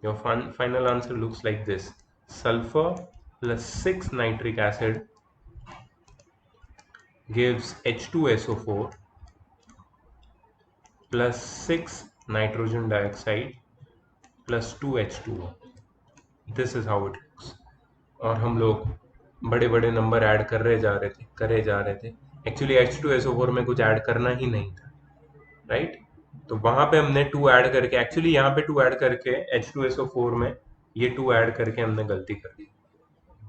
Your final answer looks like this. Sulfur plus 6 nitric acid gives H2SO4 plus 6 nitrogen dioxide plus 2 H2O. This is how it looks. और हम लोग बड़े बड़े number add करे जा रहे थे. Actually H2SO4 में कुछ ऐड करना ही नहीं था, राइट? तो वहां पे हमने 2 ऐड करके, एक्चुअली यहाँ पे 2 ऐड करके H2SO4 में ये 2 ऐड करके हमने गलती कर दी.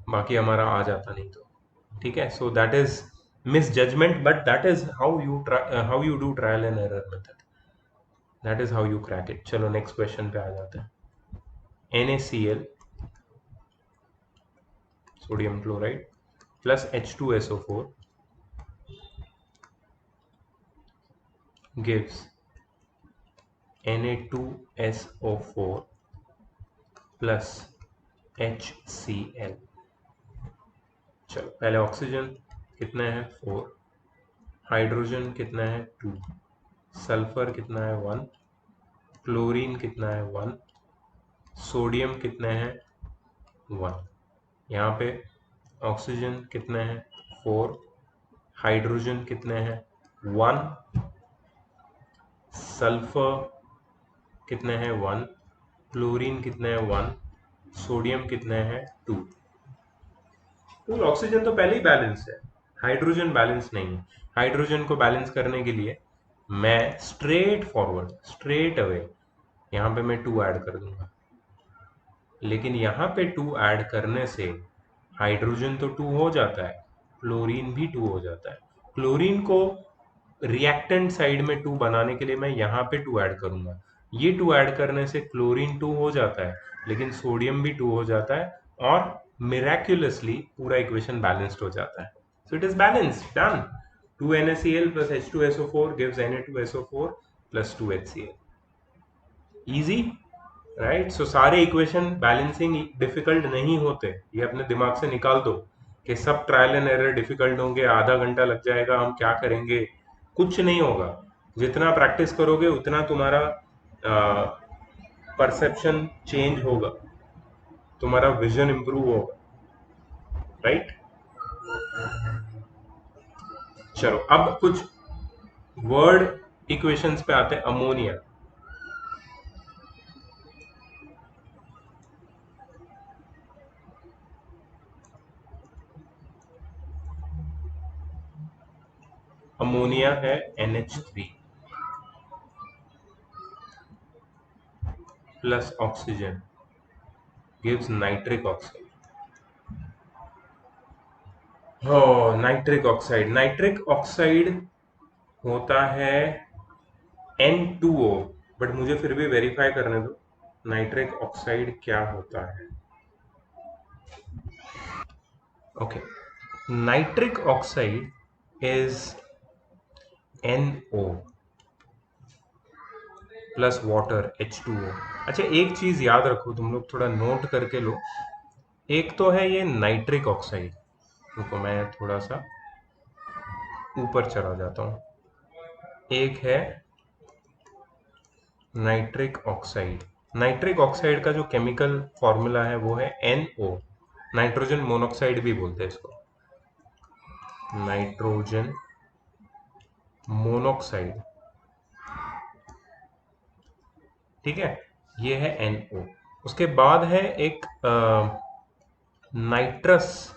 बाकी हमारा आ जाता नहीं तो. ठीक है, so that is misjudgement, but that is how you do trial and error method. That is how you crack it. चलो नेक्स्ट क्वेश्चन पे आ जाते हैं. NaCl sodium chloride plus H2SO4 gives Na2SO4 plus HCl. चलो पहले oxygen कितना है? 4. Hydrogen कितना है? 2. सल्फर कितना है? 1. क्लोरीन कितना है? 1. सोडियम कितना है? 1. यहाँ पे ऑक्सीजन कितना है? 4. हाइड्रोजन कितने हैं? 1. सल्फर कितने हैं? 1. क्लोरीन कितने हैं? 1. सोडियम कितने हैं? 2. तो ऑक्सीजन तो पहले ही बैलेंस है, हाइड्रोजन बैलेंस नहीं है. हाइड्रोजन को बैलेंस करने के लिए मैं स्ट्रेट अवे यहाँ पे मैं 2 ऐड कर दूंगा. लेकिन यहाँ पे 2 ऐड करने से हाइड्रोजन तो 2 हो जाता है, क्लोरीन भी 2 हो जाता है. क्लोरीन को रिएक्टेंट साइड में 2 बनाने के लिए मैं यहाँ पे 2 ऐड करूंगा. ये 2 ऐड करने से क्लोरीन 2 हो जाता है, लेकिन सोडियम भी 2 हो जाता है, और मिराक्युलसली पूरा इक्वेशन बैलेंस्ड हो जाता है. So it is balanced, done. 2NaCl plus H2SO4 gives Na2SO4 plus 2HCl. Easy, right? So सारे इक्वेशन बैलेंसिंग डिफिकल्ट नहीं होते, ये अपने दिमाग से निकाल दो कि सब ट्रायल एंड एरर डिफिकल्ट होंगे, आधा घंटा लग जाएगा, हम क्या करेंगे? कुछ नहीं होगा। जितना प्रैक्टिस करोगे उतना तुम्हारा परसेप्शन चेंज होगा, तुम्हारा विजन इंप्रूव होगा, राइट? चलो अब कुछ वर्ड इक्वेशंस पे आते हैं। अमोनिया, अमोनिया है NH3 plus oxygen gives nitric oxide. हो, नाइट्रिक ऑक्साइड, नाइट्रिक ऑक्साइड होता है N2O, बट मुझे फिर भी वेरीफाई करने दो नाइट्रिक ऑक्साइड क्या होता है। Okay, nitric oxide is NO plus water H2O। अच्छा, एक चीज याद रखो, तुम लोग थोड़ा नोट करके लो। एक तो है ये नाइट्रिक ऑक्साइड, रुको मैं थोड़ा सा ऊपर चला जाता हूं। एक है नाइट्रिक ऑक्साइड। नाइट्रिक ऑक्साइड का जो केमिकल फॉर्मूला है वो है NO, नाइट्रोजन मोनोक्साइड भी बोलते हैं इसको, नाइट्रोजन मोनोक्साइड। ठीक है, ये है NO। उसके बाद है एक नाइट्रस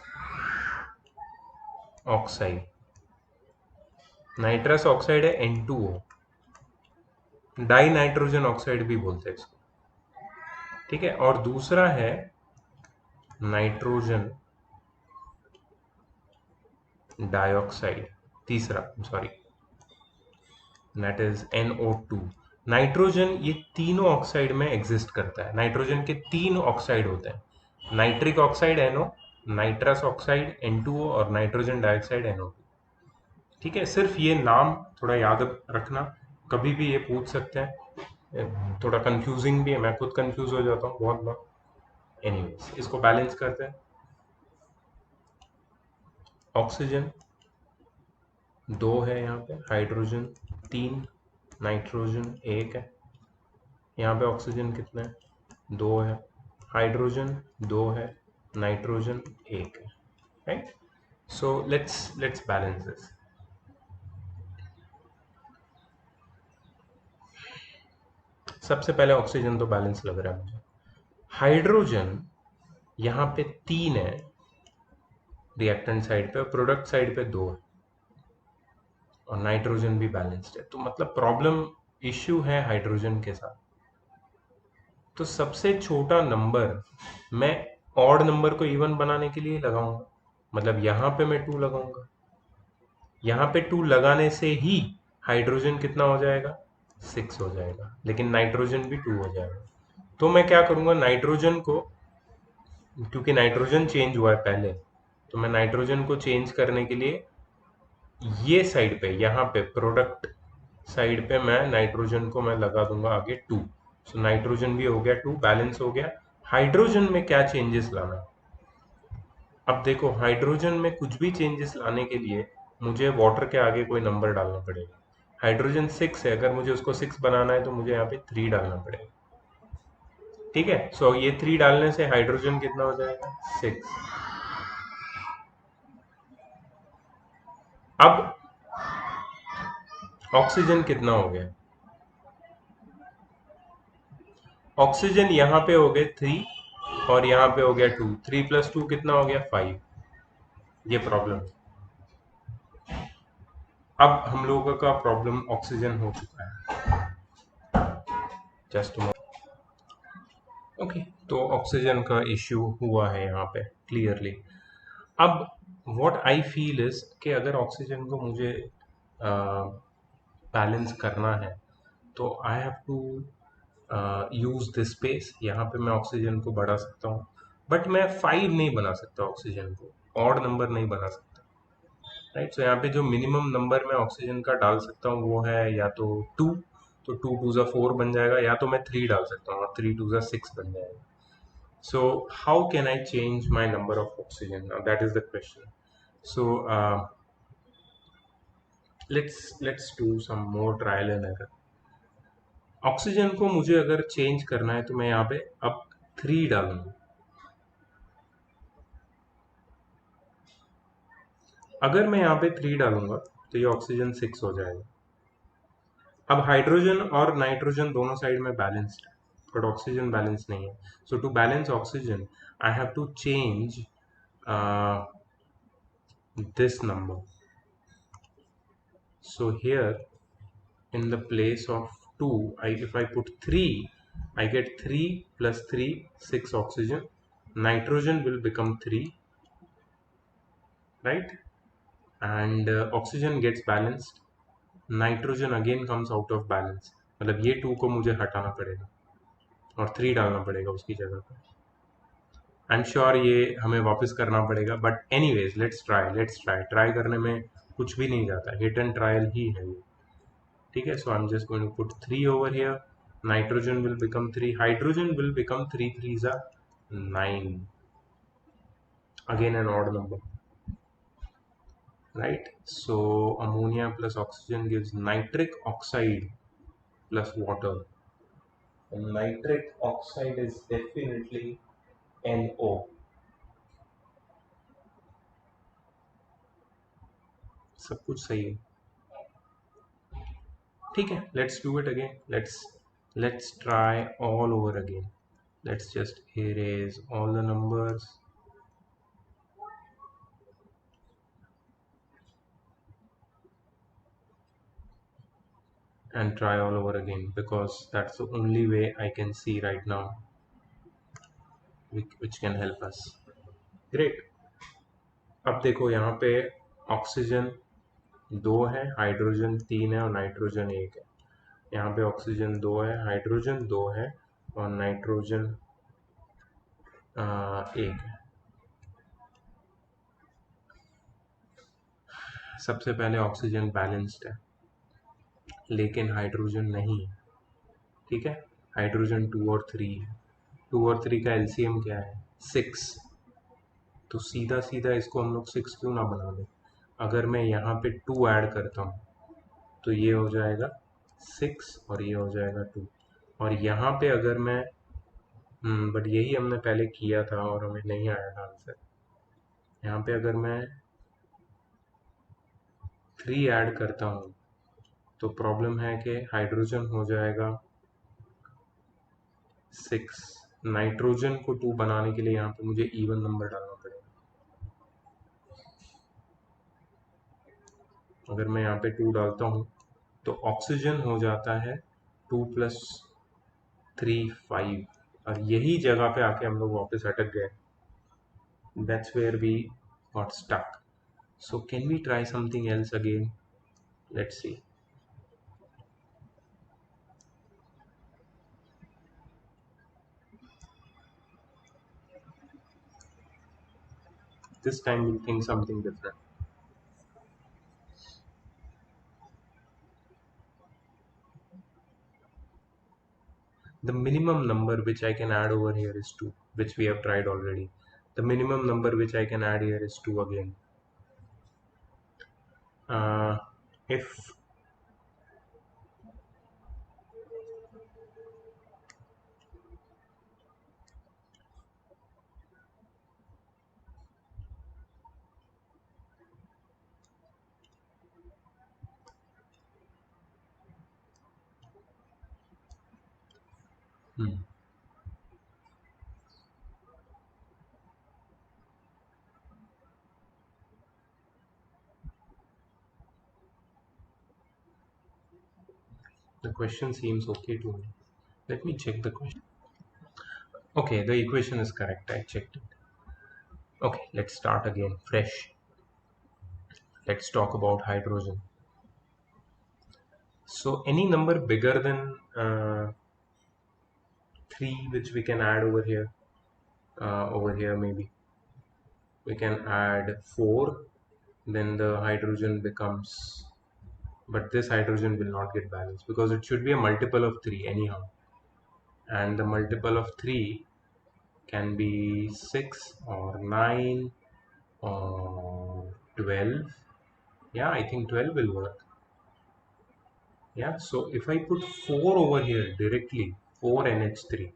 ऑक्साइड, नाइट्रस ऑक्साइड है N2O, डाई नाइट्रोजन ऑक्साइड भी बोलते हैं इसको। ठीक है, और दूसरा है नाइट्रोजन डाइऑक्साइड, तीसरा, sorry, that is NO2। Nitrogen ये तीनों ऑक्साइड में एग्जिस्ट करता है। नाइट्रोजन के तीन ऑक्साइड होते हैं, nitric oxide NO, nitrous oxide N2O और नाइट्रोजन डाइऑक्साइड NO2। ठीक है, सिर्फ ये नाम थोड़ा याद रखना, कभी भी ये पूछ सकते हैं। थोड़ा कंफ्यूजिंग भी है, मैं खुद कंफ्यूज हो जाता हूँ बहुत बार। एनीवेज, इसको बैलेंस करते हैं। ऑक्सीजन 2 है यहाँ पे, हाइड्रोजन 3, नाइट्रोजन 1 है। यहाँ पे ऑक्सीजन कितना है? 2 है, हाइड्रोजन 2 है, नाइट्रोजन 1 है, right? So let's balance this. सबसे पहले ऑक्सीजन तो बैलेंस लग रहा है मुझे। हाइड्रोजन यहाँ पे 3 है रिएक्टेंट साइड पे, प्रोडक्ट साइड पे 2 है, और नाइट्रोजन भी बैलेंस्ड है। तो मतलब प्रॉब्लम, इश्यू है हाइड्रोजन के साथ। तो सबसे छोटा नंबर मैं ऑड नंबर को इवन बनाने के लिए लगाऊंगा, मतलब यहाँ पे मैं 2 लगाऊंगा। यहाँ पे 2 लगाने से ही हाइड्रोजन कितना हो जाएगा? 6 हो जाएगा, लेकिन नाइट्रोजन भी 2 हो जाएगा। तो मैं क्या करूंगा, नाइट्रोजन को, क्योंकि नाइट्रोजन चेंज हुआ है पहले, तो मैं नाइट्रोजन को चेंज करने के लिए ये साइड पे, यहाँ पे प्रोडक्ट साइड पे मैं नाइट्रोजन को मैं लगा दूंगा आगे 2। सो नाइट्रोजन भी हो गया 2, बैलेंस हो गया। हाइड्रोजन में क्या चेंजेस लाना है? अब देखो, हाइड्रोजन में कुछ भी चेंजेस लाने के लिए मुझे वाटर के आगे कोई नंबर डालना पड़ेगा। हाइड्रोजन 6 है, अगर मुझे उसको 6 बनाना है तो मुझे यहाँ पे 3 डालना पड़ेगा। ठीक है, सो ये 3 डालने से हाइड्रोजन कितना हो जाएगा? 6। अब ऑक्सीजन कितना हो गया? ऑक्सीजन यहाँ पे हो गए 3 और यहाँ पे हो गया 2, 3 प्लस 2 कितना हो गया? 5। ये प्रॉब्लम, अब हम लोगों का प्रॉब्लम ऑक्सीजन हो चुका है। जस्ट ओके, तो ऑक्सीजन का इश्यू हुआ है यहाँ पे क्लियरली। अब व्हाट आई फील इज कि अगर ऑक्सीजन को मुझे बैलेंस करना है तो I have to use this space. यहाँ पे मैं ऑक्सीजन को बढ़ा सकता हूँ, बट मैं 5 नहीं बना सकता, ऑक्सीजन को ऑड नंबर नहीं बना सकता। राइट। सो यहाँ पे जो मिनिमम नंबर मैं ऑक्सीजन का डाल सकता हूँ वो है या तो 2, तो 2 टू ज़ा 4 बन जाएगा, या तो मैं 3 डाल सकता हूँ और 3 टू ज़ा 6 बन जाएगा। So how can I change my number of oxygen? Now that is the question. So let's do some more trial and error. Oxygen को मुझे अगर चेंज करना है तो मैं यहाँ पे अब 3 डालूंगा। अगर मैं यहाँ पे 3 डालूंगा तो ये ऑक्सीजन 6 हो जाएगा। अब हाइड्रोजन और नाइट्रोजन दोनों साइड में बैलेंस्ड है, बट ऑक्सीजन बैलेंस नहीं है। So to balance oxygen I have to change this number. So here in the place of 2, if I put 3, I get 3 plus 3, 6 oxygen. Nitrogen will become 3, right? And oxygen gets balanced. Nitrogen again comes out of balance. मतलब ये 2 को मुझे हटाना पड़ेगा और 3 डालना पड़ेगा उसकी जगह पे। आई एम श्योर ये हमें वापस करना पड़ेगा, but anyways let's try try करने में कुछ भी नहीं जाता, हिट एंड ट्रायल ही है ये। ठीक है, so I am just going to put 3 over here. Nitrogen will become 3, hydrogen will become 3 3s are 9, again an odd number, right? So ammonia plus oxygen gives nitric oxide plus water, and nitric oxide is definitely NO. सब कुछ सही है, ठीक है। Let's do it again, let's try all over again. Let's just erase all the numbers. And try all over again, because that's the only way I can see right now which can help us. Great. अब देखो यहाँ पे oxygen 2 है, hydrogen 3 है और nitrogen 1 है। यहाँ पे ऑक्सीजन 2 है, हाइड्रोजन 2 है और नाइट्रोजन 1 है। सबसे पहले ऑक्सीजन बैलेंस्ड है लेकिन हाइड्रोजन नहीं है, ठीक है। हाइड्रोजन 2 और 3 है, 2 और 3 का एलसीएम क्या है 6, तो सीधा सीधा इसको हम लोग 6 क्यों ना बना दें। अगर मैं यहाँ पे 2 ऐड करता हूँ तो ये हो जाएगा 6 और ये हो जाएगा 2, और यहाँ पे अगर मैं बट यही हमने पहले किया था और हमें नहीं आया था आंसर। यहाँ पे अगर मैं 3 ऐड करता हूँ तो प्रॉब्लम है कि हाइड्रोजन हो जाएगा 6, नाइट्रोजन को 2 बनाने के लिए यहाँ पे मुझे इवन नंबर डालना पड़ेगा। अगर मैं यहाँ पे 2 डालता हूँ तो ऑक्सीजन हो जाता है 2 प्लस 3 5, और यही जगह पे आके हम लोग वापस अटक गए। That's where we got stuck. So can we try something else again? Let's see. This time we'll think something different. The minimum number which I can add over here is 2, which we have tried already. The minimum number which I can add here is 2 again. If the question seems okay to me. Let me check the question. Okay, the equation is correct. I checked it. Okay, let's start again fresh. Let's talk about hydrogen. So any number bigger than 3 which we can add over here maybe we can add 4, then the hydrogen becomes, but this hydrogen will not get balanced because it should be a multiple of 3 anyhow, and the multiple of 3 can be 6 or 9 or 12. Yeah, I think 12 will work. Yeah, so if I put 4 over here directly, 4NH3,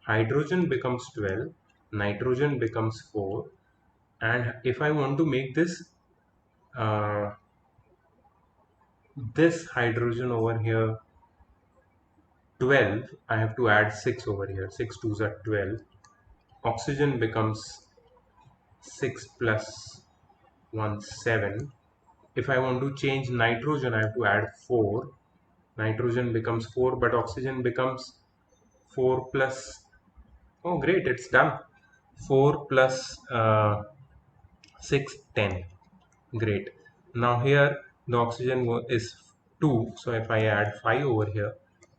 hydrogen becomes 12, nitrogen becomes 4, and if I want to make uh, this hydrogen over here 12, I have to add 6 over here. 6 twos are 12. Oxygen becomes 6 plus 1, 7. If I want to change nitrogen, I have to add 4. Nitrogen becomes 4, but oxygen becomes 4 plus. Oh, great, it's done. 4 plus 6, 10. Great. Now here the oxygen is 2, so if I add 5 over here,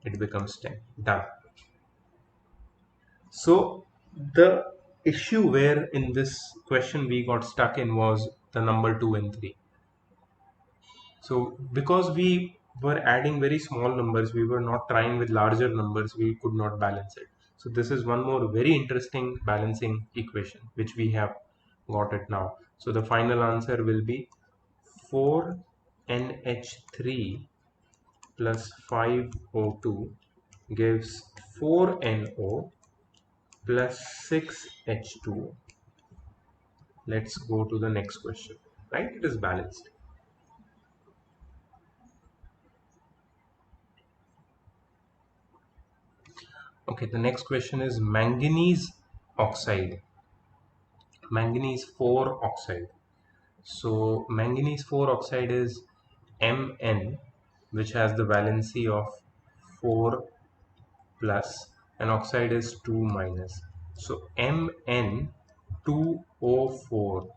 it becomes 10. Done. So the issue where in this question we got stuck in was the number 2 and 3. So because we were adding very small numbers, we were not trying with larger numbers, we could not balance it. So this is one more very interesting balancing equation which we have got it now. So the final answer will be 4NH3 plus 5O2 gives 4NO plus 6H2O. Let's go to the next question. Right? It is balanced. Okay, the next question is manganese oxide. Manganese 4 oxide. So manganese 4 oxide is Mn, which has the valency of 4 plus, and oxide is 2 minus. So Mn2O4.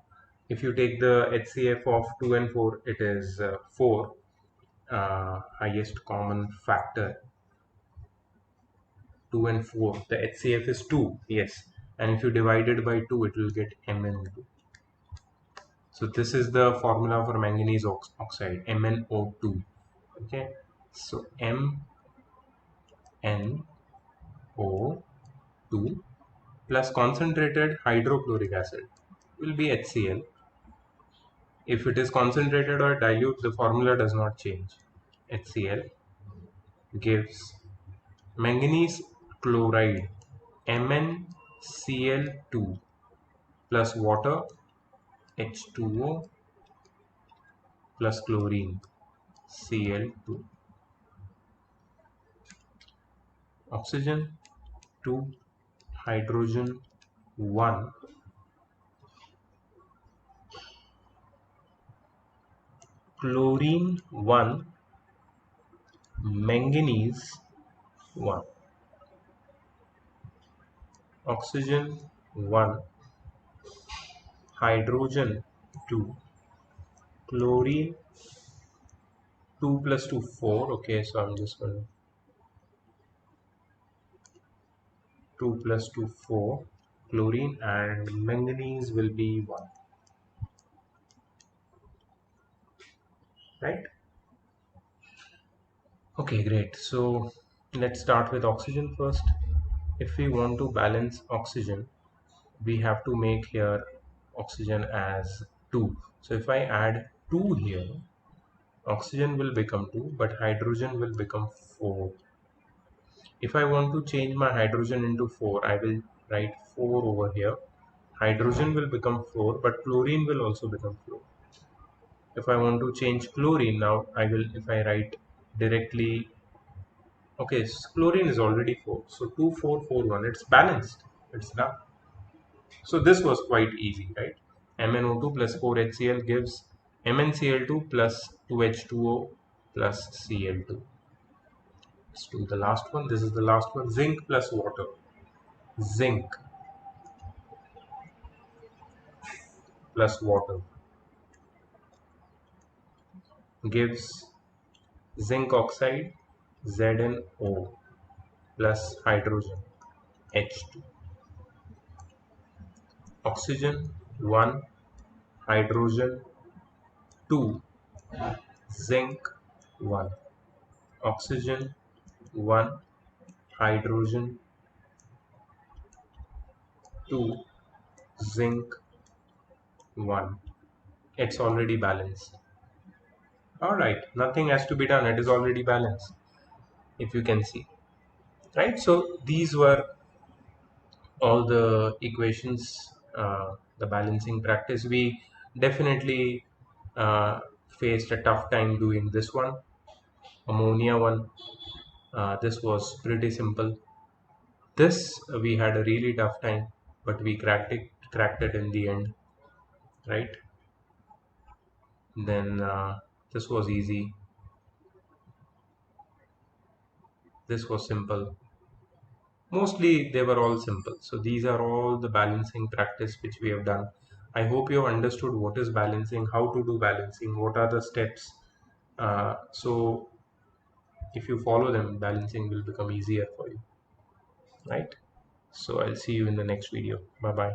If you take the HCF of 2 and 4, it is 4, highest common factor. 2 and 4, the HCF is 2, yes, and if you divide it by 2 it will get Mn2. So this is the formula for manganese oxide, MnO2. Okay, so MnO2 plus concentrated hydrochloric acid will be HCl. If it is concentrated or dilute, the formula does not change. HCl gives manganese chloride, MnCl2 plus water, H2O plus chlorine, Cl2. Oxygen 2, hydrogen 1, chlorine 1, manganese 1. Oxygen 1, hydrogen 2, chlorine 2 plus 2, 4. Okay, so I'm just going to 2 plus 2, 4. Chlorine and manganese will be 1. Right? Okay, great. So let's start with oxygen first. If we want to balance oxygen, we have to make here oxygen as 2. So if I add 2 here, oxygen will become 2, but hydrogen will become 4. If I want to change my hydrogen into 4, I will write 4 over here. Hydrogen will become 4, but chlorine will also become 4. If I want to change chlorine now, I will, if I write directly, okay, chlorine is already 4. So 2, 4, 4, 1, it's balanced. It's done. So this was quite easy, right? MnO2 plus 4HCl gives MnCl2 plus 2H2O plus Cl2. Let's do the last one. This is the last one. Zinc plus water. Zinc plus water gives zinc oxide ZnO plus hydrogen H2. Oxygen 1, hydrogen 2 zinc 1 oxygen 1 hydrogen 2 zinc 1. It's already balanced. All right, nothing has to be done, it is already balanced, if you can see, right? So these were all the equations, the balancing practice. We definitely faced a tough time doing this one, ammonia one. This was pretty simple. This we had a really tough time, but we cracked it in the end, right? Then this was easy. This was simple. Mostly they were all simple. So these are all the balancing practice which we have done. I hope you have understood what is balancing, how to do balancing, what are the steps. So if you follow them, balancing will become easier for you, right? So I'll see you in the next video. Bye bye.